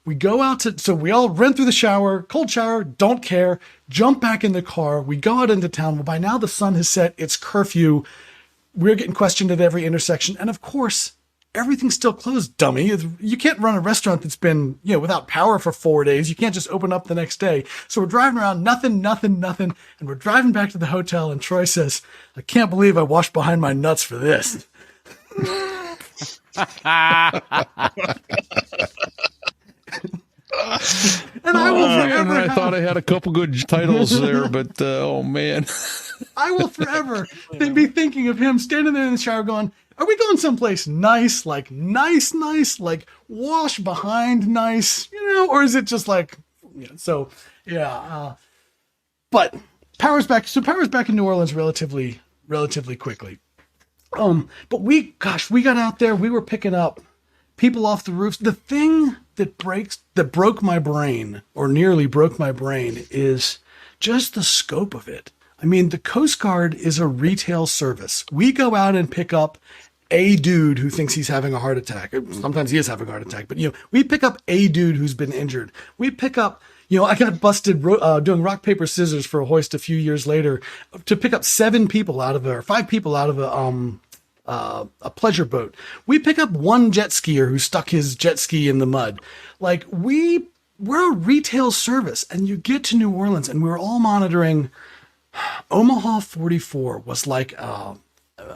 S4: We go out so we all run through the shower, cold shower, don't care, jump back in the car. We go out into town. Well, by now the sun has set. It's curfew. We're getting questioned at every intersection. And of course, everything's still closed, dummy. You can't run a restaurant that's been, without power for 4 days. You can't just open up the next day. So we're driving around, nothing. And we're driving back to the hotel. And Troy says, I can't believe I washed behind my nuts for this. And I will forever.
S2: I thought I had a couple good titles there, but oh man.
S4: I will forever be thinking of him standing there in the shower going, are we going someplace nice, like wash behind nice, or is it just like, but power's back. So power's back in New Orleans relatively quickly. But we got out there, we were picking up people off the roofs. The thing that broke my brain, or nearly broke my brain, is just the scope of it. I mean, the Coast Guard is a retail service. We go out and pick up a dude who thinks he's having a heart attack. Sometimes he is having a heart attack, but we pick up a dude who's been injured. We pick up, I got busted doing rock, paper, scissors for a hoist a few years later to pick up 5 people out of a pleasure boat. We pick up one jet skier who stuck his jet ski in the mud. Like we're a retail service, and you get to New Orleans and we're all monitoring. Omaha 44 was like,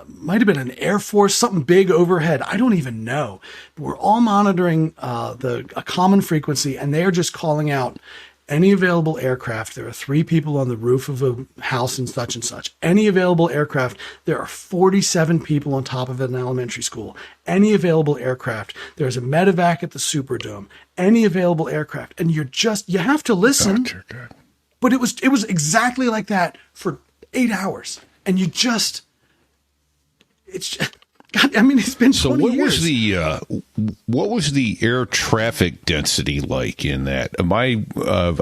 S4: might have been an Air Force, something big overhead. I don't even know. But we're all monitoring a common frequency, and they are just calling out any available aircraft. There are 3 people on the roof of a house and such. Any available aircraft. There are 47 people on top of an elementary school. Any available aircraft. There's a medevac at the Superdome. Any available aircraft. And you have to listen. God. But it was exactly like that for 8 hours. And it's God, I mean, it's been 20 years.
S2: What was the air traffic density like in that? I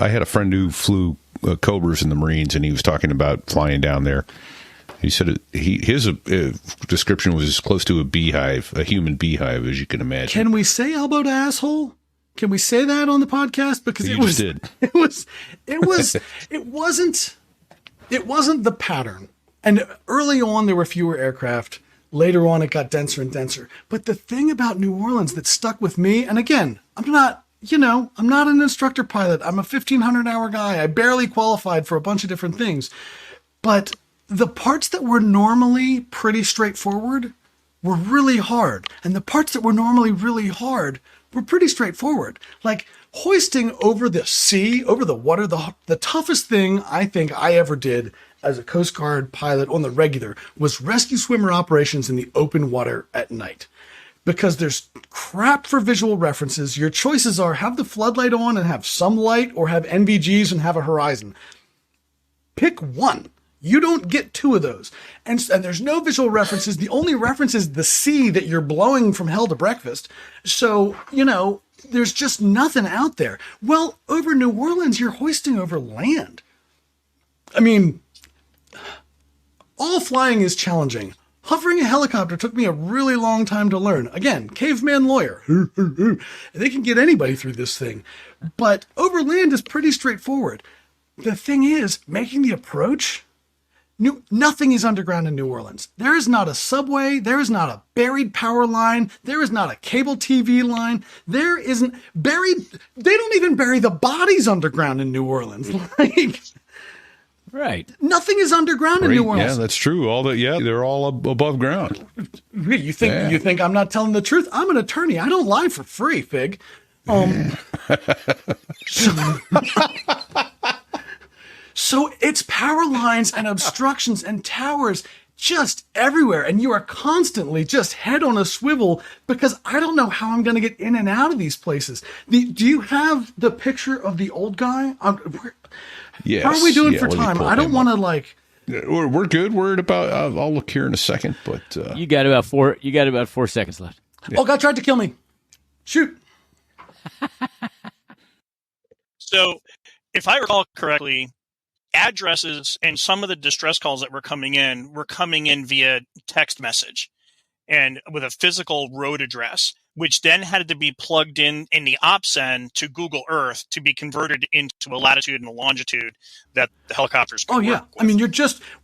S2: had a friend who flew Cobras in the Marines, and he was talking about flying down there. He said his description was as close to a beehive, a human beehive, as you can imagine.
S4: Can we say elbow to asshole? Can we say that on the podcast? Because it wasn't the pattern. And early on, there were fewer aircraft. Later on, it got denser and denser. But the thing about New Orleans that stuck with me, and again, I'm not an instructor pilot. I'm a 1,500-hour guy. I barely qualified for a bunch of different things. But the parts that were normally pretty straightforward were really hard. And the parts that were normally really hard were pretty straightforward. Like hoisting over the sea, over the water, the toughest thing I think I ever did as a Coast Guard pilot on the regular was rescue swimmer operations in the open water at night. Because there's crap for visual references. Your choices are have the floodlight on and have some light, or have NVGs and have a horizon. Pick one. You don't get 2 of those. And there's no visual references. The only reference is the sea that you're blowing from hell to breakfast. So, there's just nothing out there. Well, over New Orleans, you're hoisting over land. I mean, all flying is challenging. Hovering a helicopter took me a really long time to learn. Again, caveman lawyer. They can get anybody through this thing. But over land is pretty straightforward. The thing is, making the approach, Nothing is underground in New Orleans. There is not a subway. There is not a buried power line. There is not a cable TV line. There isn't buried. They don't even bury the bodies underground in New Orleans. Like,
S3: Right.
S4: nothing is underground in New Orleans.
S2: Yeah, that's true. They're all above ground.
S4: You think I'm not telling the truth? I'm an attorney. I don't lie for free, Fig. So it's power lines and obstructions and towers just everywhere. And you are constantly just head on a swivel because I don't know how I'm going to get in and out of these places. Do you have the picture of the old guy?
S2: Yes.
S4: How are we doing for
S2: let me
S4: time?
S2: pull
S4: I don't
S2: him
S4: want
S2: up.
S4: to like...
S2: We're good. We're at about. I'll look here in a second, but
S3: You got about 4 seconds left.
S4: Oh, God tried to kill me. Shoot.
S5: So, if I recall correctly, addresses and some of the distress calls that were coming in via text message and with a physical road address, which then had to be plugged in the OPSEN to Google Earth to be converted into a latitude and a longitude that the helicopters could
S4: Oh, yeah.
S5: work with.
S4: I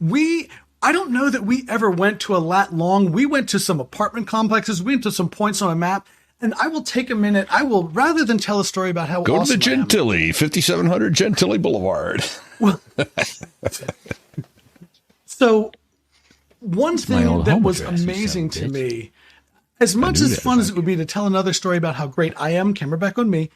S4: mean, I don't know that we ever went to a lat long. We went to some apartment complexes. We went to some points on a map. And I will take a minute. Rather than tell a story about how
S2: go
S4: awesome
S2: to the Gentilly, 5700 Gentilly Boulevard.
S4: So one
S3: my
S4: thing
S3: old
S4: that
S3: home
S4: was
S3: address, you
S4: amazing
S3: son
S4: to
S3: of a
S4: me, as much
S2: knew
S4: as
S2: that
S4: fun
S2: if
S4: as
S2: I
S4: it would be to tell another story about how great I am, camera back on me,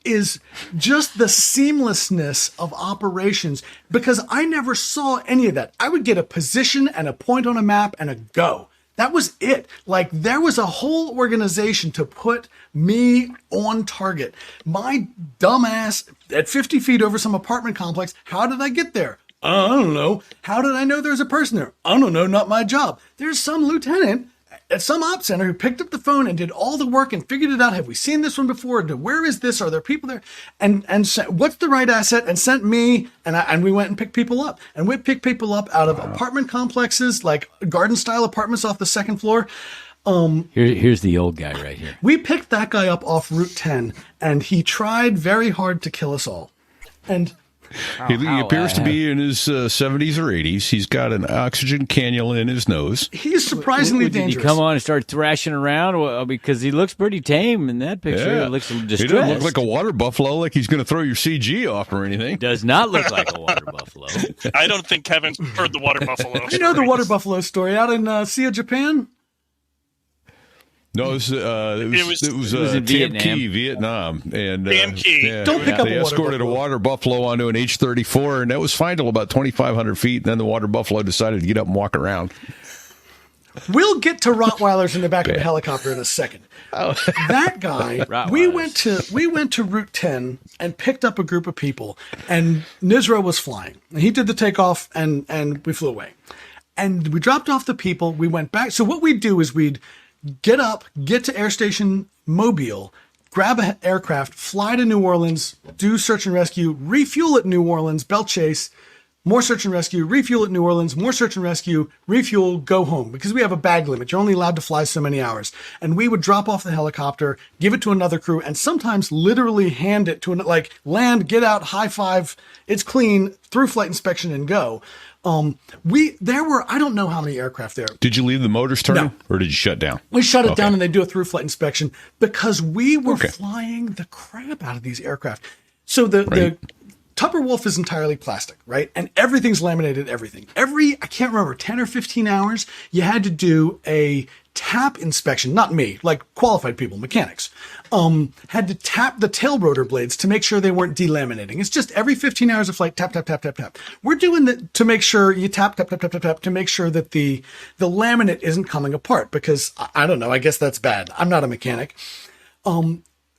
S4: is just the seamlessness of operations, because I never saw any of that. I would get a position and a point on a map and a go. That was it. Like, there was a whole organization to put me on target. My dumbass at 50 feet over some apartment complex. How did I get there? I don't know. How did I know there was a person there? I don't know. Not my job. There's some lieutenant at some op center who picked up the phone and did all the work and figured it out. Have we seen this one before? Where is this? Are there people there? And what's the right asset? And sent me, and we went and picked people up. And we picked people up out of apartment complexes, like garden style apartments off the second floor.
S3: Here's the old guy right here.
S4: We picked that guy up off Route 10, and he tried very hard to kill us all. And
S2: He appears to be in his 70s or 80s. He's got an oxygen cannula in his nose.
S4: he's surprisingly
S3: Did he
S4: dangerous.
S3: come on and start thrashing around? Well, because he looks pretty tame in that picture. He looks distressed.
S2: He doesn't look like a water buffalo, like he's going to throw your CG off or anything.
S3: Does not look like a water buffalo.
S5: I don't think Kevin's heard the water buffalo.
S4: You know the
S5: story.
S4: water buffalo story out in Sea, Japan?
S2: No, it was
S3: in
S2: Tam
S3: Vietnam.
S2: Key, Vietnam. And,
S5: Tam Key.
S4: Don't pick up
S2: They
S4: a water
S2: escorted
S4: buffalo.
S2: a water buffalo onto an H-34, and that was fine till about 2,500 feet, and then the water buffalo decided to get up and walk around.
S4: We'll get to Rottweilers in the back of the helicopter in a second. That guy, we went to Route 10 and picked up a group of people, and Nizro was flying. He did the takeoff, and we flew away. And we dropped off the people. We went back. So what we'd do is we'd get up, get to Air Station Mobile, grab an aircraft, fly to New Orleans, do search and rescue, refuel at New Orleans, belt chase, more search and rescue, refuel at New Orleans, more search and rescue, refuel, go home. Because we have a bag limit. You're only allowed to fly so many hours. And we would drop off the helicopter, give it to another crew, and sometimes literally hand it to land, get out, high five, it's clean, through flight inspection and go. There were, I don't know how many aircraft there.
S2: Did you leave the motors turning,
S4: No.
S2: or did you shut down?
S4: We shut it
S2: Okay.
S4: down and they do a through flight inspection because we were flying the crap out of these aircraft. So the Tupper Wolf is entirely plastic, right? And everything's laminated, everything. I can't remember, 10 or 15 hours, you had to do a tap inspection. Not me, like qualified people, mechanics. Had to tap the tail rotor blades to make sure they weren't delaminating. It's just every 15 hours of flight, tap, tap, tap, tap, tap. We're doing that to make sure you tap, tap, tap, tap, tap, tap, to make sure that the laminate isn't coming apart because I don't know, I guess that's bad. I'm not a mechanic.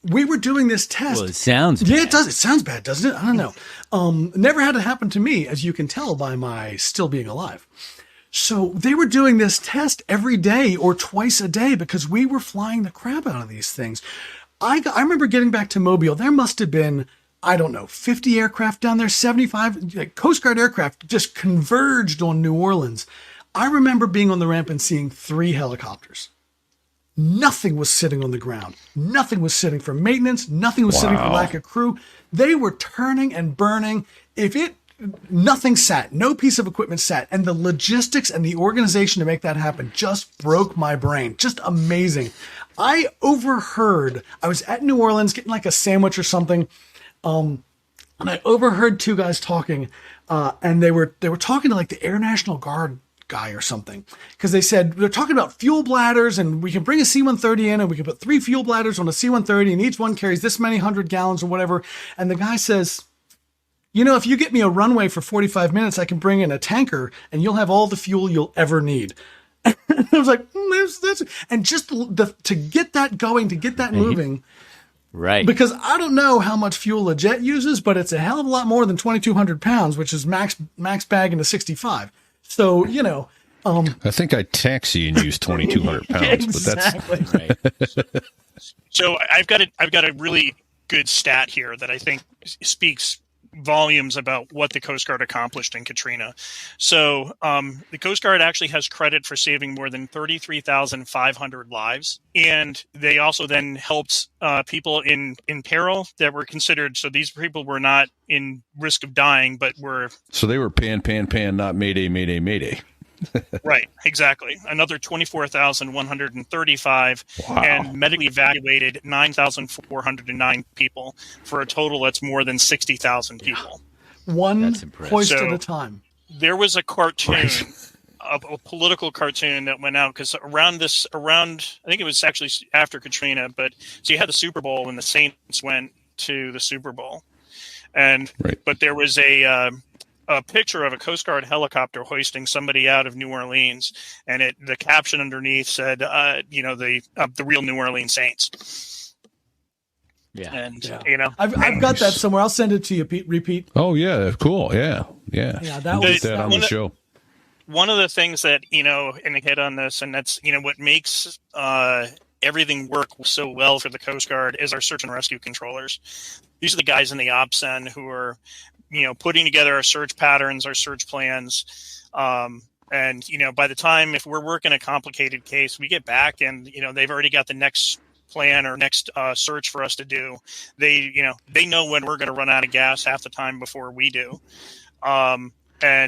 S4: We were doing this test.
S3: Well, it sounds
S4: Yeah,
S3: bad.
S4: it does. It sounds bad, doesn't it? I don't know. Never had it happen to me, as you can tell by my still being alive. So they were doing this test every day or twice a day because we were flying the crap out of these things. I remember getting back to Mobile. There must have been, I don't know, 50 aircraft down there, 75 Coast Guard aircraft just converged on New Orleans. I remember being on the ramp and seeing 3 helicopters. Nothing was sitting on the ground. Nothing was sitting for maintenance. Nothing was sitting for lack of crew. They were turning and burning. If it nothing sat, no piece of equipment sat. And the logistics and the organization to make that happen just broke my brain. Just amazing. I was at New Orleans getting like a sandwich or something. And I overheard two guys talking, and they were talking to like the Air National Guard guy or something, because they said they're talking about fuel bladders, and we can bring a C-130 in, and we can put 3 fuel bladders on a C-130, and each one carries this many 100 gallons or whatever. And the guy says, if you get me a runway for 45 minutes, I can bring in a tanker, and you'll have all the fuel you'll ever need. And I was like, that's and just to get that going, to get that moving.
S3: Right.
S4: Because I don't know how much fuel a jet uses, but it's a hell of a lot more than 2,200 pounds, which is max bag into 65. So,
S2: I think I taxi and use 2,200 pounds,
S4: exactly.
S2: But that's
S3: Right.
S5: So I've got a really good stat here that I think speaks volumes about what the Coast Guard accomplished in Katrina. So the Coast Guard actually has credit for saving more than 33,500 lives. And they also then helped people in peril that were considered. So these people were not in risk of dying, but were.
S2: So they were pan, not mayday, mayday, mayday.
S5: Right, exactly. Another 24,135
S2: Wow.
S5: and medically evaluated 9,409 people for a total that's more than 60,000 people.
S4: One
S3: That's impressive.
S4: hoist at
S5: So-
S4: a time.
S5: There was a cartoon,
S2: Right.
S5: a political cartoon that went out because around, I think it was actually after Katrina, but so you had the Super Bowl when the Saints went to the Super Bowl. And,
S2: Right.
S5: but there was a picture of a Coast Guard helicopter hoisting somebody out of New Orleans, and the caption underneath said, the real New Orleans Saints.
S3: Yeah.
S5: And
S4: I've got that somewhere. I'll send it to you, Pete. Repeat.
S2: Oh, yeah. Cool. Yeah.
S4: Yeah, that
S2: We'll
S4: was
S2: get that on the
S5: one of-
S2: show.
S5: One of the things that and I hit on this, and that's what makes everything work so well for the Coast Guard is our search and rescue controllers. These are the guys in the ops end who are putting together our search patterns, our search plans. And, by the time, if we're working a complicated case, we get back and, they've already got the next plan or next search for us to do. They know when we're going to run out of gas half the time before we do. And,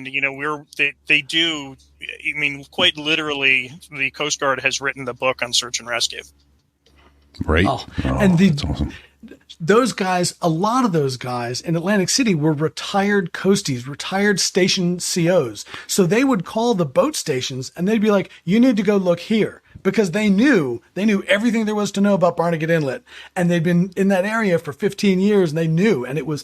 S5: they do, quite literally, the Coast Guard has written the book on search and rescue.
S2: Right.
S4: And
S2: that's awesome.
S4: those guys, a lot of those guys in Atlantic City were retired coasties, retired station COs. So they would call the boat stations and they'd be like, you need to go look here, because they knew everything there was to know about Barnegat Inlet. And they'd been in that area for 15 years and they knew. And it was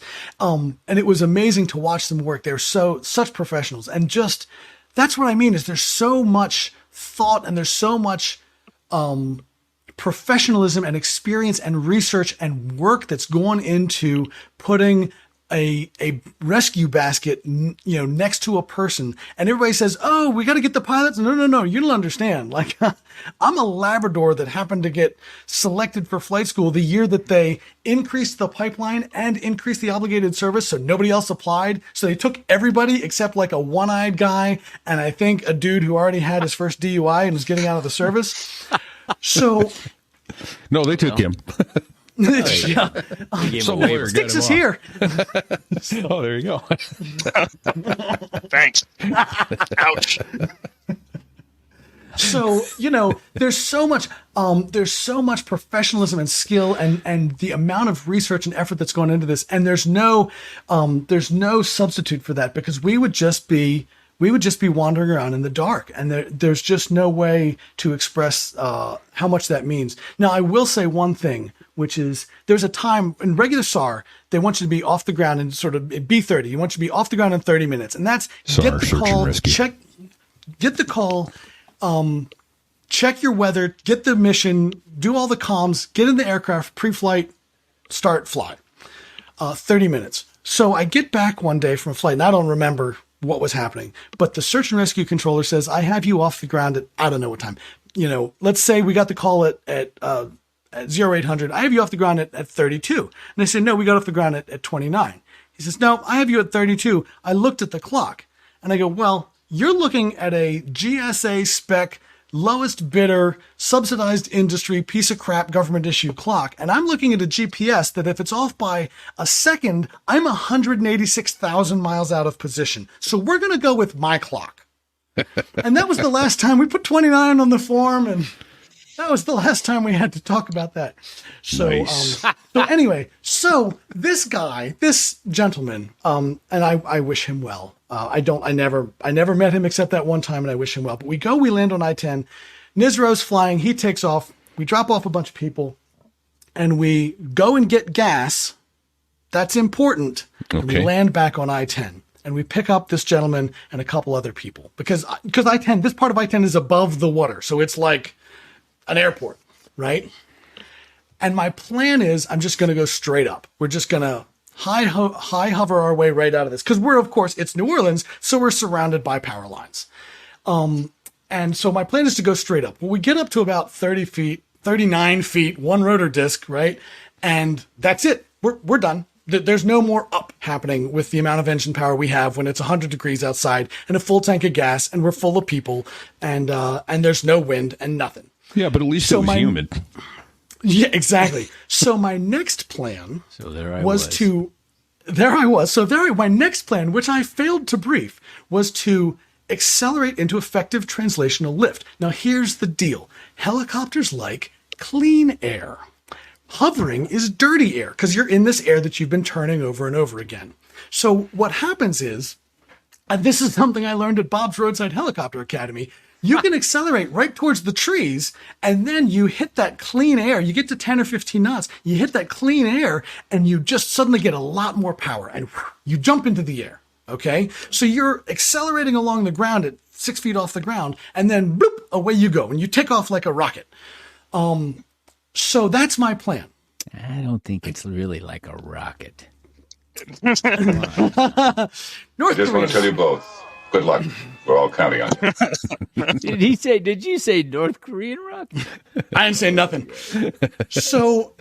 S4: amazing to watch them work. They're such professionals. And just, that's what I mean is there's so much thought and there's so much, professionalism and experience and research and work that's gone into putting a rescue basket, next to a person. And everybody says, oh, we got to get the pilots. No. You don't understand. Like, I'm a Labrador that happened to get selected for flight school the year that they increased the pipeline and increased the obligated service. So nobody else applied. So they took everybody except like a one-eyed guy. And I think a dude who already had his first DUI and was getting out of the service. So,
S2: No, they took him.
S4: yeah.
S3: Gave
S2: Some
S3: him a
S2: lawyer
S3: waiver.
S2: got
S4: Sticks
S2: him
S4: is
S2: off.
S4: here.
S2: Oh, there you go.
S5: Thanks. Ouch.
S4: So, there's so much professionalism and skill and the amount of research and effort that's gone into this. And there's no substitute for that, because we would just be wandering around in the dark, and there's just no way to express how much that means. Now, I will say one thing, which is there's a time in regular SAR, they want you to be off the ground in sort of B30. You want you to be off the ground in 30 minutes. And that's
S2: SAR,
S4: get the
S2: search and
S4: call,
S2: rescue.
S4: get the call, check your weather, get the mission, do all the comms, get in the aircraft, pre-flight, start, fly. 30 minutes. So I get back one day from a flight, and I don't remember what was happening, but the search and rescue controller says, I have you off the ground at, I don't know what time, let's say we got the call at 0800. I have you off the ground at 32. And they said, no, we got off the ground at 29. He says, no, I have you at 32. I looked at the clock and I go, well, you're looking at a GSA spec lowest bidder, subsidized industry, piece of crap, government issue clock. And I'm looking at a GPS that if it's off by a second, I'm 186,000 miles out of position. So we're going to go with my clock. And that was the last time we put 29 on the form, and that was the last time we had to talk about that. So,
S2: Nice.
S4: So anyway, this guy, this gentleman, and I wish him well. I never met him except that one time, and I wish him well. But we land on I-10. Nizro's flying. He takes off. We drop off a bunch of people, and we go and get gas. That's important. And we
S2: Okay.
S4: land back on I-10. And we pick up this gentleman and a couple other people because I-10, this part of I-10 is above the water. So it's like an airport, right? And my plan is I'm just going to go straight up. We're just going to high hover our way right out of this. Because it's New Orleans, so we're surrounded by power lines. And so my plan is to go straight up. Well, we get up to about 30 feet, 39 feet, one rotor disc, right? And that's it. We're done. There's no more up happening with the amount of engine power we have when it's 100 degrees outside and a full tank of gas and we're full of people and there's no wind and nothing.
S2: Yeah, but at least it was humid.
S4: Yeah, exactly. So my next plan my next plan, which I failed to brief, was to accelerate into effective translational lift. Now here's the deal. Helicopters like clean air. Hovering is dirty air because you're in this air that you've been turning over and over again. So what happens is, and this is something I learned at Bob's Roadside Helicopter Academy, you can accelerate right towards the trees and then you hit that clean air. You get to 10 or 15 knots, you hit that clean air and you just suddenly get a lot more power and you jump into the air. Okay. So you're accelerating along the ground at 6 feet off the ground and then bloop, away you go and you take off like a rocket. So that's my plan.
S3: I don't think it's really like a rocket.
S7: I just want to tell you both. Good luck. We're all counting on you.
S3: Did you say North Korean rocket?
S4: I didn't say nothing. So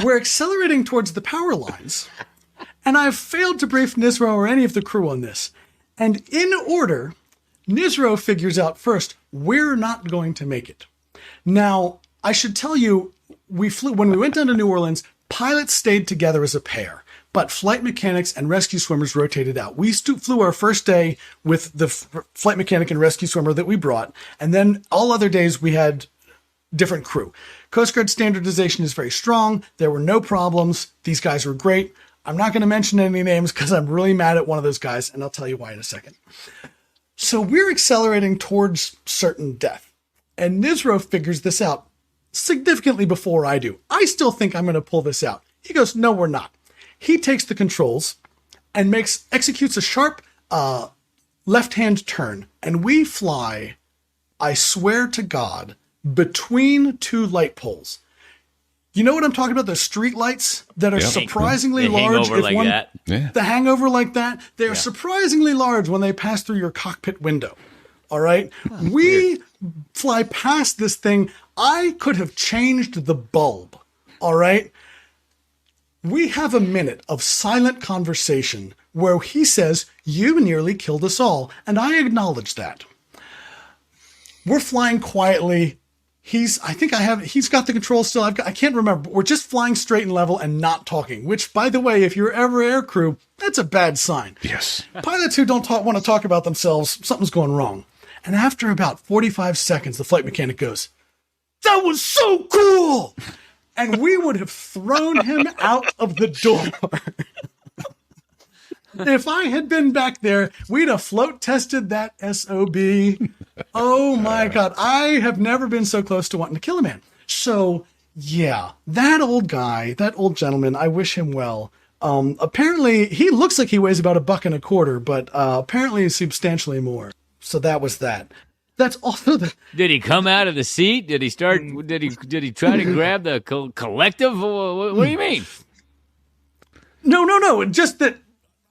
S4: we're accelerating towards the power lines, and I've failed to brief Nizro or any of the crew on this. And in order, Nizro figures out first, we're not going to make it. Now, I should tell you, when we went down to New Orleans, pilots stayed together as a pair, but flight mechanics and rescue swimmers rotated out. We flew our first day with the flight mechanic and rescue swimmer that we brought, and then all other days we had different crew. Coast Guard standardization is very strong. There were no problems. These guys were great. I'm not going to mention any names because I'm really mad at one of those guys, and I'll tell you why in a second. So we're accelerating towards certain death, and Nizro figures this out significantly before I do. I still think I'm going to pull this out. He goes, no, we're not. He takes the controls and executes a sharp left-hand turn, and we fly, I swear to God, between two light poles. You know what I'm talking about? The street lights that are surprisingly large.
S3: Hangover like that.
S2: Yeah.
S4: The hangover like that. They're surprisingly large when they pass through your cockpit window. All right. We fly past this thing. I could have changed the bulb. All right. We have a minute of silent conversation where he says, "You nearly killed us all." And I acknowledge that. We're flying quietly. He's got the controls still. I can't remember, but we're just flying straight and level and not talking, which, by the way, if you're ever air crew, that's a bad sign.
S2: Yes.
S4: Pilots who don't want to talk about themselves, something's going wrong. And after about 45 seconds, the flight mechanic goes, "That was so cool." And we would have thrown him out of the door. If I had been back there, we'd have float tested that SOB. Oh my God. I have never been so close to wanting to kill a man. So yeah, that old guy, that old gentleman, I wish him well. Apparently he looks like he weighs about $1.25, but apparently he's substantially more. So that was that. That's also the.
S3: Did he come out of the seat? Did he start? Did he try to grab the collective? What do you mean?
S4: No. Just that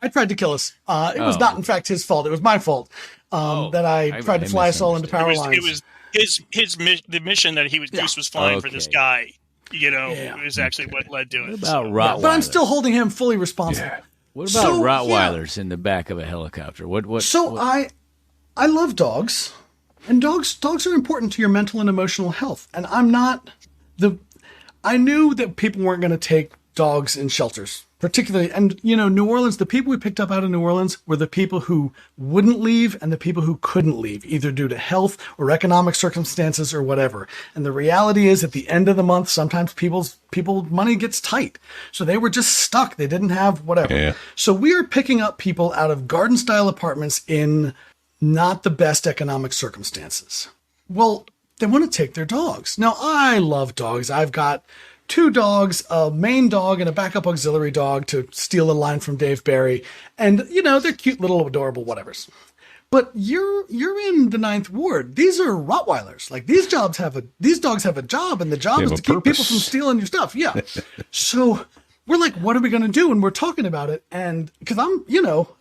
S4: I tried to kill us. It was not, in fact, his fault. It was my fault that I tried to fly us all into power lines.
S5: It was the mission that Goose was flying for this guy. Is actually what led to it.
S3: What about Rottweilers?
S4: But I'm still holding him fully responsible.
S2: Yeah.
S3: What about Rottweilers in the back of a helicopter? What?
S4: I love dogs. And dogs are important to your mental and emotional health. And I knew that people weren't going to take dogs in shelters, particularly. And, New Orleans, the people we picked up out of New Orleans were the people who wouldn't leave and the people who couldn't leave, either due to health or economic circumstances or whatever. And the reality is, at the end of the month, sometimes people's money gets tight. So they were just stuck. They didn't have whatever.
S2: Yeah.
S4: So we are picking up people out of garden style apartments in not the best economic circumstances. Well, they want to take their dogs. Now, I love dogs. I've got 2 dogs, a main dog and a backup auxiliary dog, to steal a line from Dave Barry. And, they're cute little adorable whatevers. But you're in the 9th Ward. These are Rottweilers. Like, these dogs have a job, and the job is to keep people from stealing your stuff. Yeah. So we're like, what are we going to do? And we're talking about it. And because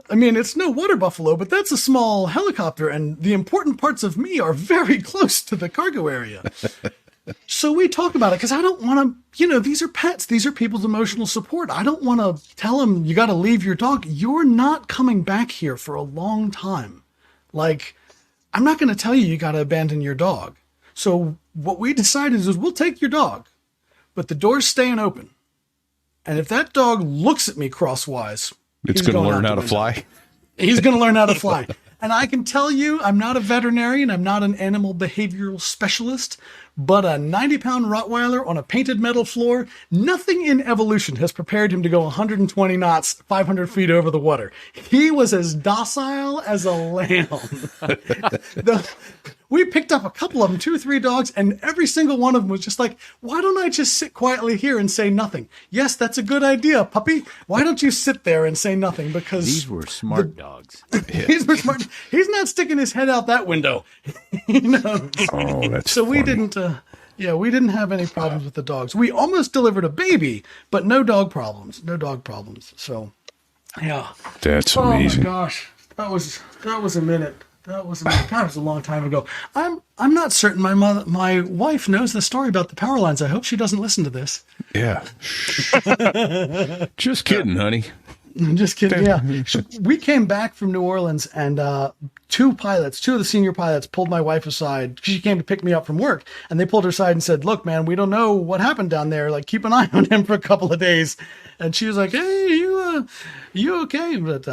S4: it's no water buffalo, but that's a small helicopter. And the important parts of me are very close to the cargo area. So we talk about it because I don't want to, these are pets. These are people's emotional support. I don't want to tell them you got to leave your dog. You're not coming back here for a long time. Like, I'm not going to tell you got to abandon your dog. So what we decided is we'll take your dog, but the door's staying open. And if that dog looks at me crosswise,
S2: it's going to learn how to fly.
S4: He's going to learn how to fly. And I can tell you, I'm not a veterinarian. I'm not an animal behavioral specialist, but a 90-pound Rottweiler on a painted metal floor, nothing in evolution has prepared him to go 120 knots, 500 feet over the water. He was as docile as a lamb. We picked up a couple of them, 2 or 3 dogs, and every single one of them was just like, why don't I just sit quietly here and say nothing? Yes, that's a good idea, puppy. Why don't you sit there and say nothing? Because
S3: these were smart dogs.
S4: These were smart. He's not sticking his head out that window.
S2: Oh, that's
S4: so we
S2: funny.
S4: we didn't have any problems with the dogs. We almost delivered a baby, but no dog problems. So, yeah.
S2: That's amazing.
S4: Oh my gosh, that was a minute. God, it was a long time ago. I'm not certain my wife knows the story about the power lines. I hope she doesn't listen to this.
S2: Yeah. Just kidding, honey.
S4: Just kidding. Yeah. We came back from New Orleans, and 2 of the senior pilots pulled my wife aside. She came to pick me up from work, and they pulled her aside and said, "Look, man, we don't know what happened down there. Like, keep an eye on him for a couple of days." And she was like, "Hey, you okay?" But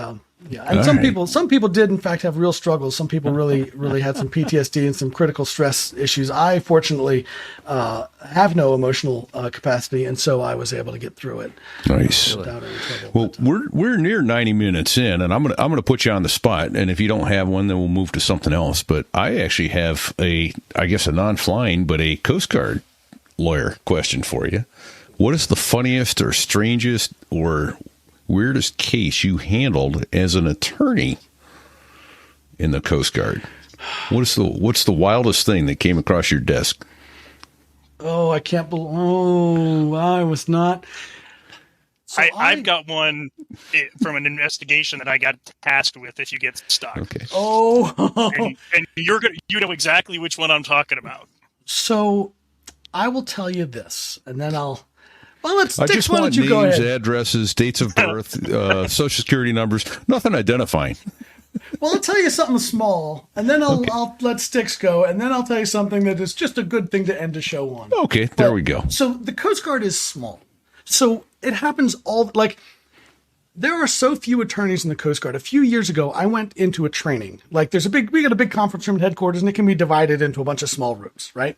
S4: yeah, and some people did in fact have real struggles. Some people really had some PTSD and some critical stress issues. I fortunately have no emotional capacity, and so I was able to get through it.
S2: Nice.
S4: Without any trouble.
S2: Well, we're near 90 minutes in, and I'm gonna put you on the spot. And if you don't have one, then we'll move to something else. But I actually have a non-flying, but a Coast Guard lawyer question for you. What is the funniest or strangest or weirdest case you handled as an attorney in the Coast Guard? What's the wildest thing that came across your desk?
S4: Oh, I can't believe. Oh, I was not. So
S5: I've got one from an investigation that I got tasked with. If you get stuck,
S2: Okay.
S4: Oh,
S5: and you know exactly which one I'm talking about.
S4: So I will tell you this, and then I'll. Well,
S2: I just want names, addresses, dates of birth, social security numbers, nothing identifying.
S4: Well, I'll tell you something small, and then I'll let Sticks go, and then I'll tell you something that is just a good thing to end a show on.
S2: Okay, there we go.
S4: So the Coast Guard is small. So it happens there are so few attorneys in the Coast Guard. A few years ago, I went into a training. Like, we got a big conference room at headquarters, and it can be divided into a bunch of small rooms, right?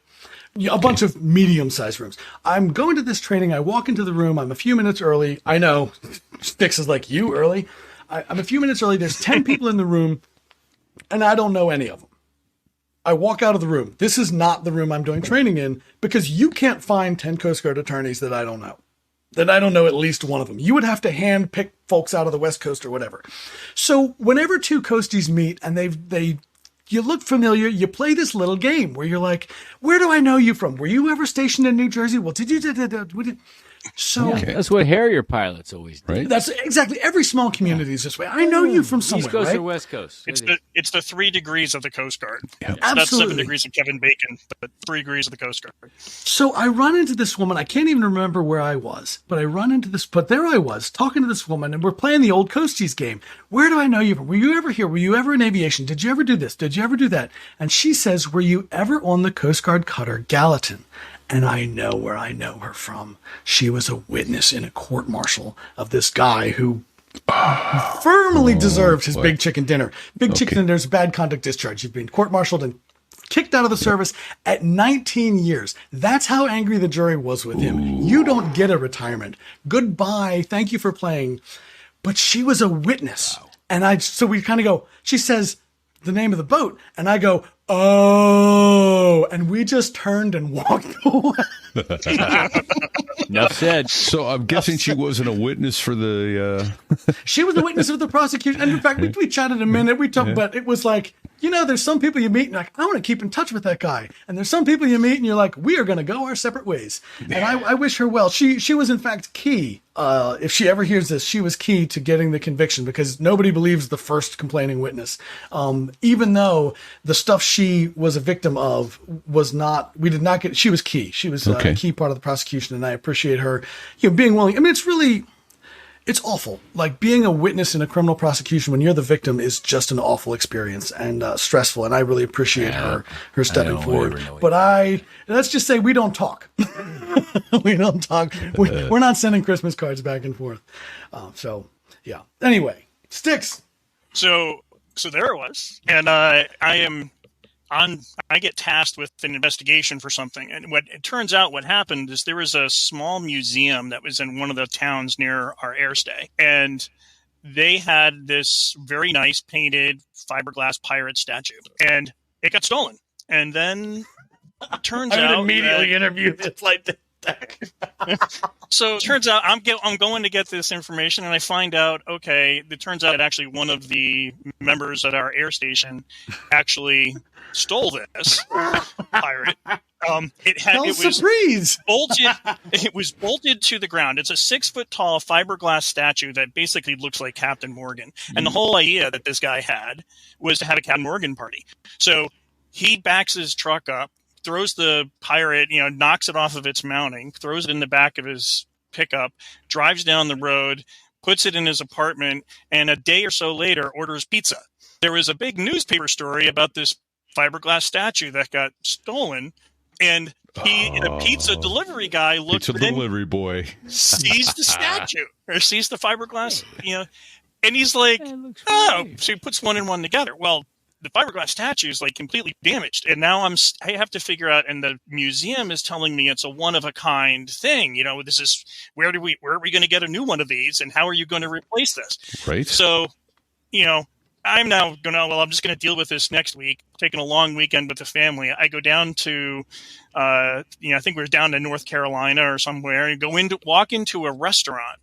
S4: A bunch of medium-sized rooms. I'm going to this training. I walk into the room. I'm a few minutes early. I know. Sticks is like, you early? I'm a few minutes early. There's 10 people in the room, and I don't know any of them. I walk out of the room. This is not the room I'm doing training in, because you can't find 10 Coast Guard attorneys that I don't know. That I don't know at least one of them. You would have to hand pick folks out of the West Coast or whatever. So whenever 2 Coasties meet and you look familiar, you play this little game where you're like, where do I know you from? Were you ever stationed in New Jersey? Well, did you? So
S3: That's what Harrier pilots always do.
S2: Right?
S4: that's exactly every small community is this way. I know you from somewhere,
S3: East Coast
S4: right?
S3: or West Coast?
S5: It's the 3 degrees of the Coast Guard.
S2: Yeah.
S5: It's not 7
S4: Absolutely.
S5: degrees of Kevin Bacon, but 3 degrees of the Coast Guard.
S4: So I run into this woman. I can't even remember where I was, but I run into this. But there I was talking to this woman, and we're playing the old Coasties game. Where do I know you from? Were you ever here? Were you ever in aviation? Did you ever do this? Did you ever do that? And she says, "Were you ever on the Coast Guard cutter Gallatin?" And I know where I know her from. She was a witness in a court-martial of this guy who firmly deserved his big chicken dinner. Big chicken dinner is a bad conduct discharge. You've been court-martialed and kicked out of the service at 19 years. That's how angry the jury was with him. You don't get a retirement. Goodbye. Thank you for playing. But she was a witness. And so we kind of go, she says the name of the boat. And I go, oh, and we just turned and walked away.
S3: Enough said.
S2: So I'm guessing she wasn't a witness for the.
S4: She was the witness of the prosecution. And in fact, we chatted a minute. We talked, but it was like, there's some people you meet and you're like, I want to keep in touch with that guy. And there's some people you meet and you're like, we are going to go our separate ways. And I wish her well. She was in fact key. If she ever hears this, she was key to getting the conviction because nobody believes the first complaining witness. Even though the stuff she was a victim of was not, we did not get, she was key. She was a key part of the prosecution. And I appreciate her, being willing. I mean, it's awful. Like being a witness in a criminal prosecution when you're the victim is just an awful experience and stressful. And I really appreciate her stepping forward. But let's just say we don't talk. We don't talk. We're not sending Christmas cards back and forth. So yeah. Anyway, Sticks.
S5: So there it was, and I get tasked with an investigation for something. And what it turns out, what happened is there was a small museum that was in one of the towns near our airstay. And they had this very nice painted fiberglass pirate statue and it got stolen. And then it turns out
S4: immediately interview this like that.
S5: So it turns out I'm going to get this information, and I find out, it turns out that actually one of the members at our air station actually stole this pirate. It was bolted to the ground. It's a 6-foot-tall fiberglass statue that basically looks like Captain Morgan. And the whole idea that this guy had was to have a Captain Morgan party. So he backs his truck up, throws the pirate, knocks it off of its mounting, throws it in the back of his pickup, drives down the road, puts it in his apartment, and a day or so later orders pizza. There was a big newspaper story about this fiberglass statue that got stolen, and the pizza delivery guy looked
S2: Pizza delivery boy
S5: sees the statue or sees the fiberglass, and he's like, oh, so he puts one and one together. Well, the fiberglass statue is like completely damaged, and now I have to figure out. And the museum is telling me it's a one of a kind thing. This is where are we going to get a new one of these, and how are you going to replace this?
S2: Right.
S5: So, I'm now going to. Well, I'm just going to deal with this next week. Taking a long weekend with the family. I go down to, I think we're down to North Carolina or somewhere, and walk into a restaurant,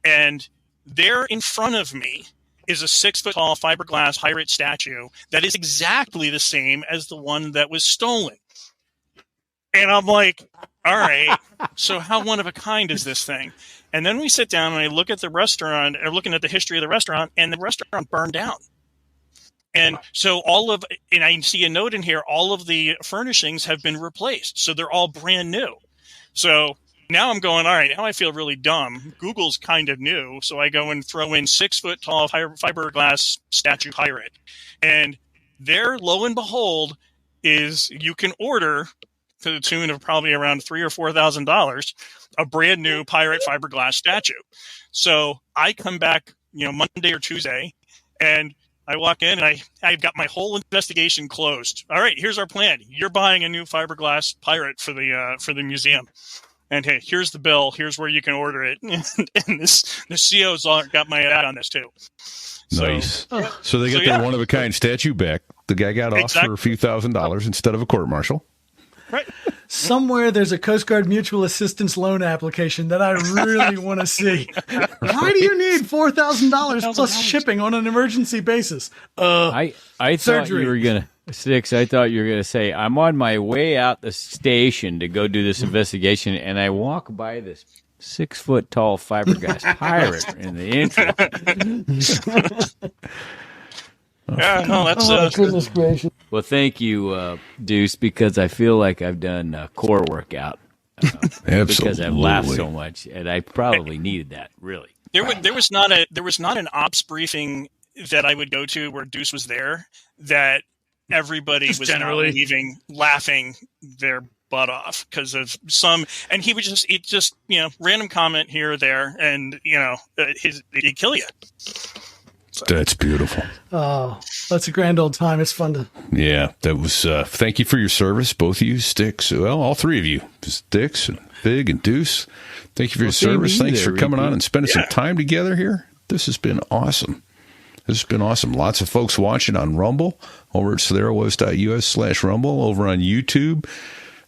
S5: and there in front of me is a 6-foot-tall fiberglass pirate statue that is exactly the same as the one that was stolen. And I'm like, all right, so how one of a kind is this thing? And then we sit down and I look at the restaurant, or looking at the history of the restaurant, and the restaurant burned down. And so and I see a note in here, all of the furnishings have been replaced. So they're all brand new. So now I'm going, all right, now I feel really dumb. Google's kind of new. So I go and throw in 6-foot-tall fiberglass statue pirate. And there, lo and behold, is you can order to the tune of probably around $3,000 or $4,000 a brand new pirate fiberglass statue. So I come back, Monday or Tuesday, and I walk in and I've got my whole investigation closed. All right, here's our plan. You're buying a new fiberglass pirate for the museum. And hey, here's the bill. Here's where you can order it. And the CO's got my ad on this too.
S2: Nice. So they got their one-of-a-kind statue back. The guy got off for a few $1,000s instead of a court-martial.
S5: Right.
S4: Somewhere there's a Coast Guard mutual assistance loan application that I really want to see. Why do you need $4,000 plus shipping on an emergency basis?
S3: I thought you were going to. Six, I thought you were going to say, I'm on my way out the station to go do this investigation, and I walk by this 6-foot-tall fiberglass pirate in the intro.
S5: Yeah, no, that's
S8: Goodness gracious.
S3: Well, thank you, Deuce, because I feel like I've done a core workout because I've laughed so much, and I probably needed that. Really,
S5: there was not an ops briefing that I would go to where Deuce was there that everybody was
S4: generally
S5: not leaving laughing their butt off because of some, and he would just random comment here or there, and he'd kill you.
S2: That's beautiful.
S4: Oh, that's a grand old time. It's fun to.
S2: Yeah, that was. Thank you for your service, both of you, Sticks. Well, all three of you, Sticks and Fig and Deuce. Thank you for your service. Thanks for coming on and spending some time together here. This has been awesome. Lots of folks watching on Rumble over at sotherewas.us/Rumble, over on YouTube.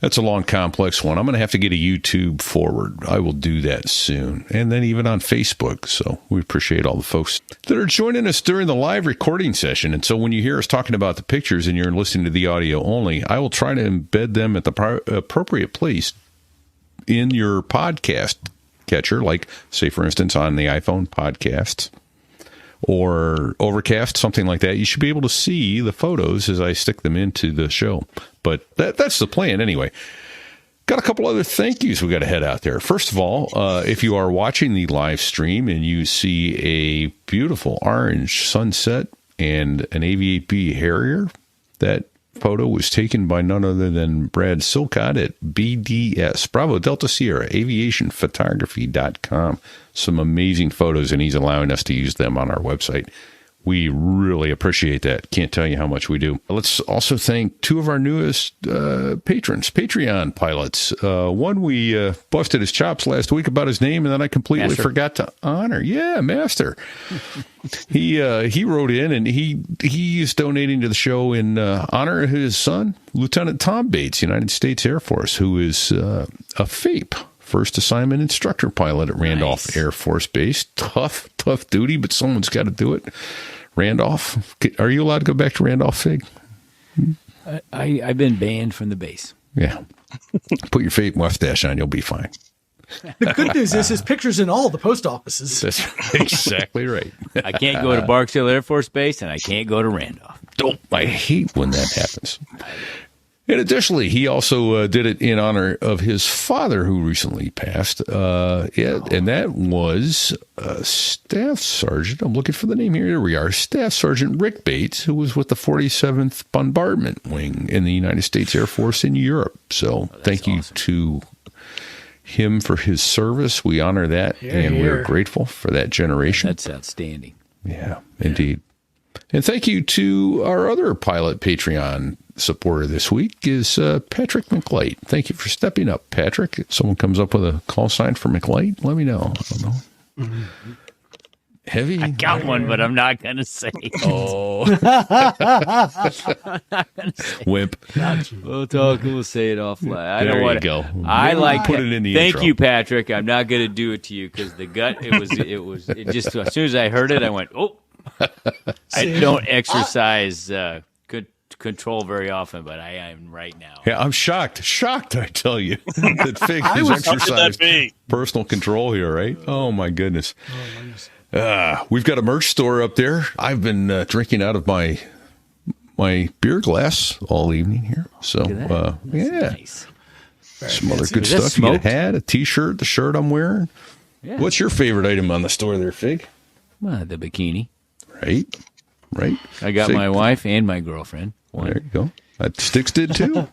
S2: That's a long, complex one. I'm going to have to get a YouTube forward. I will do that soon. And then even on Facebook. So we appreciate all the folks that are joining us during the live recording session. And so when you hear us talking about the pictures and you're listening to the audio only, I will try to embed them at the appropriate place in your podcast catcher, like, say, for instance, on the iPhone podcasts or Overcast, something like that. You should be able to see the photos as I stick them into the show. But that's the plan anyway. Got a couple other thank yous we got to head out there. First of all, if you are watching the live stream and you see a beautiful orange sunset and an Aviate Harrier, that photo was taken by none other than Brad Silcott at BDS, Bravo Delta Sierra, aviationphotography.com. Some amazing photos, and he's allowing us to use them on our website. We really appreciate that. Can't tell you how much we do. Let's also thank two of our newest patrons, Patreon pilots. One, we busted his chops last week about his name, and then I completely forgot to honor. Yeah, Master. He wrote in, and he is donating to the show in honor of his son, Lieutenant Tom Bates, United States Air Force, who is a FAPE, first assignment instructor pilot at Randolph Air Force Base. Tough duty, but someone's got to do it. Randolph, are you allowed to go back to Randolph, Fig?
S3: I've been banned from the base.
S2: Yeah. Put your fake mustache on, you'll be fine.
S4: The good news is his picture's in all the post offices.
S2: That's exactly right.
S3: I can't go to Barksdale Air Force Base, and I can't go to Randolph.
S2: I hate when that happens. And additionally, he also did it in honor of his father, who recently passed. And that was Staff Sergeant. I'm looking for the name here. Here we are. Staff Sergeant Rick Bates, who was with the 47th Bombardment Wing in the United States Air Force in Europe. So thank you to him for his service. We honor that, and we're grateful for that generation.
S3: That's outstanding.
S2: Yeah, indeed. And thank you to our other pilot Patreon supporter this week is Patrick McLeod. Thank you for stepping up, Patrick. If someone comes up with a call sign for McLeod, let me know. I don't know. Mm-hmm. Heavy?
S3: I got one, but I'm not going to say it.
S2: Oh.
S3: I'm not going to say
S2: Wimp.
S3: We'll talk. We'll say it offline. I
S2: there
S3: don't want
S2: you go.
S3: I like
S2: put it in the
S3: Thank
S2: intro.
S3: you, Patrick. I'm not going to do it to you because the gut, it just, as soon as I heard it, I went, oh. I don't exercise control very often, but I am right now.
S2: Yeah, I'm shocked, I tell you, that Fig has exercised personal control here, right? Oh, my goodness. We've got a merch store up there. I've been drinking out of my beer glass all evening here. So, yeah.
S3: Nice.
S2: Some other good stuff. You get a hat, a T-shirt, the shirt I'm wearing. Yeah. What's your favorite item on the store there, Fig?
S3: The bikini.
S2: Right.
S3: I got my wife and my girlfriend.
S2: There you go. Sticks did too.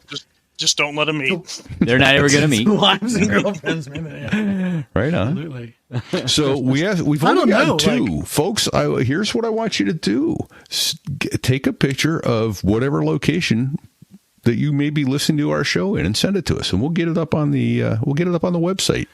S5: Just don't let them meet.
S3: They're not ever going to meet.
S4: Wives and girlfriends, maybe.
S2: Right on.
S4: Absolutely.
S2: So we've only got two, folks. Here's what I want you to do: take a picture of whatever location that you may be listening to our show in, and send it to us, and we'll get it up on the website.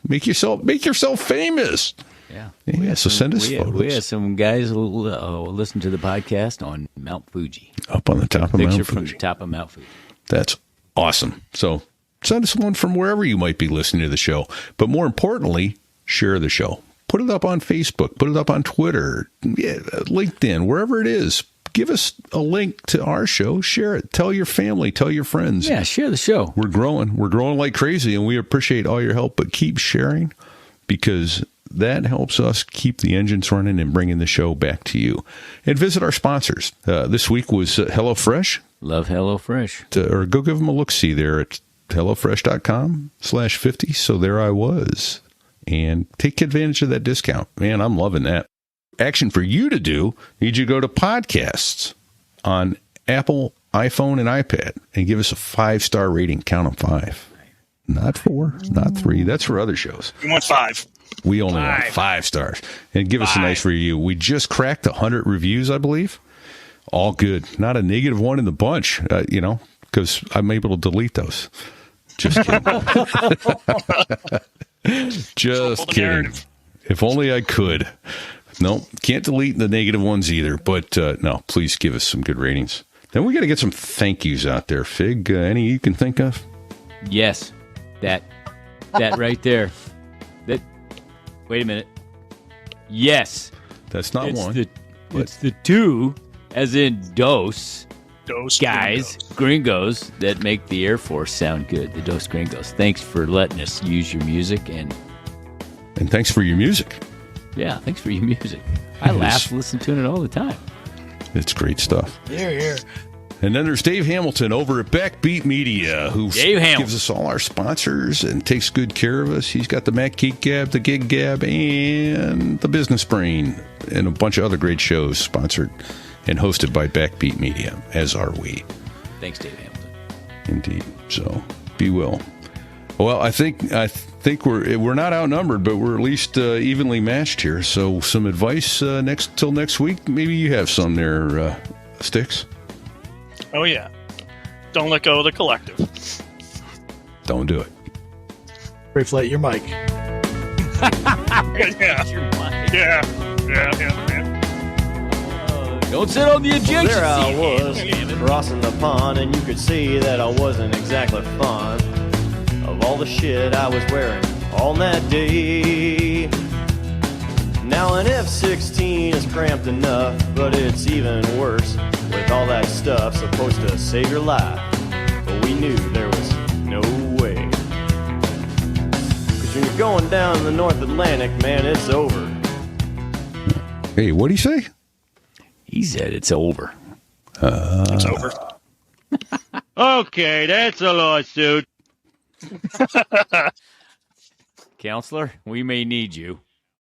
S2: Make yourself famous. Yeah. So send us photos.
S3: We have some guys who listen to the podcast on Mount Fuji.
S2: Up on the top of Mount Fuji.
S3: Picture from the top of Mount Fuji.
S2: That's awesome. So send us one from wherever you might be listening to the show. But more importantly, share the show. Put it up on Facebook. Put it up on Twitter, LinkedIn, wherever it is. give us a link to our show. Share it. Tell your family. Tell your friends.
S3: Yeah, share the show.
S2: We're growing. We're growing like crazy, and we appreciate all your help. But keep sharing, because that helps us keep the engines running and bringing the show back to you. And visit our sponsors. This week was HelloFresh.
S3: Love HelloFresh.
S2: Or go give them a look-see there at HelloFresh.com/50. So there I was. And take advantage of that discount. Man, I'm loving that. Action for you to do, need you to go to podcasts on Apple, iPhone, and iPad and give us a 5-star rating. Count them 5. Not 4, not 3. That's for other shows.
S5: We want 5.
S2: We only want 5 stars. And give us a nice review. We just cracked 100 reviews, I believe. All good. Not a negative one in the bunch, because I'm able to delete those. Just kidding. Just kidding. If only I could. No, can't delete the negative ones either. But no, please give us some good ratings. Then we got to get some thank yous out there. Fig, any you can think of?
S3: Yes, that right there. That. Wait a minute. Yes,
S2: that's not
S3: it's
S2: one.
S3: It's the 2, as in Deus.
S5: Dos
S3: guys, gringos that make the Air Force sound good. The Dos Gringos. Thanks for letting us use your music and
S2: thanks for your music.
S3: Yeah, thanks for your music. I laugh listening to it all the time.
S2: It's great stuff.
S4: Here.
S2: And then there's Dave Hamilton over at Backbeat Media, who gives us all our sponsors and takes good care of us. He's got the Mac Geek Gab, the Gig Gab, and the Business Brain, and a bunch of other great shows sponsored and hosted by Backbeat Media, as are we.
S3: Thanks, Dave Hamilton.
S2: Indeed. So, be well. Well, I think we're not outnumbered, but we're at least evenly matched here. So, some advice till next week. Maybe you have some there, Sticks.
S5: Oh yeah, don't let go of the collective.
S2: Don't do it.
S4: Reflate your mic.
S5: Yeah.
S3: Don't sit on the ejection
S6: There I
S3: seat.
S6: was, crossing the pond, and you could see that I wasn't exactly fond of all the shit I was wearing on that day. Now an F-16 is cramped enough, but it's even worse with all that stuff supposed to save your life. But we knew there was no way. 'Cause when you're going down the North Atlantic, man, it's over.
S2: Hey, what'd he say?
S3: He said it's over.
S5: It's over.
S8: Okay, that's a lawsuit.
S3: Counselor, we may need you.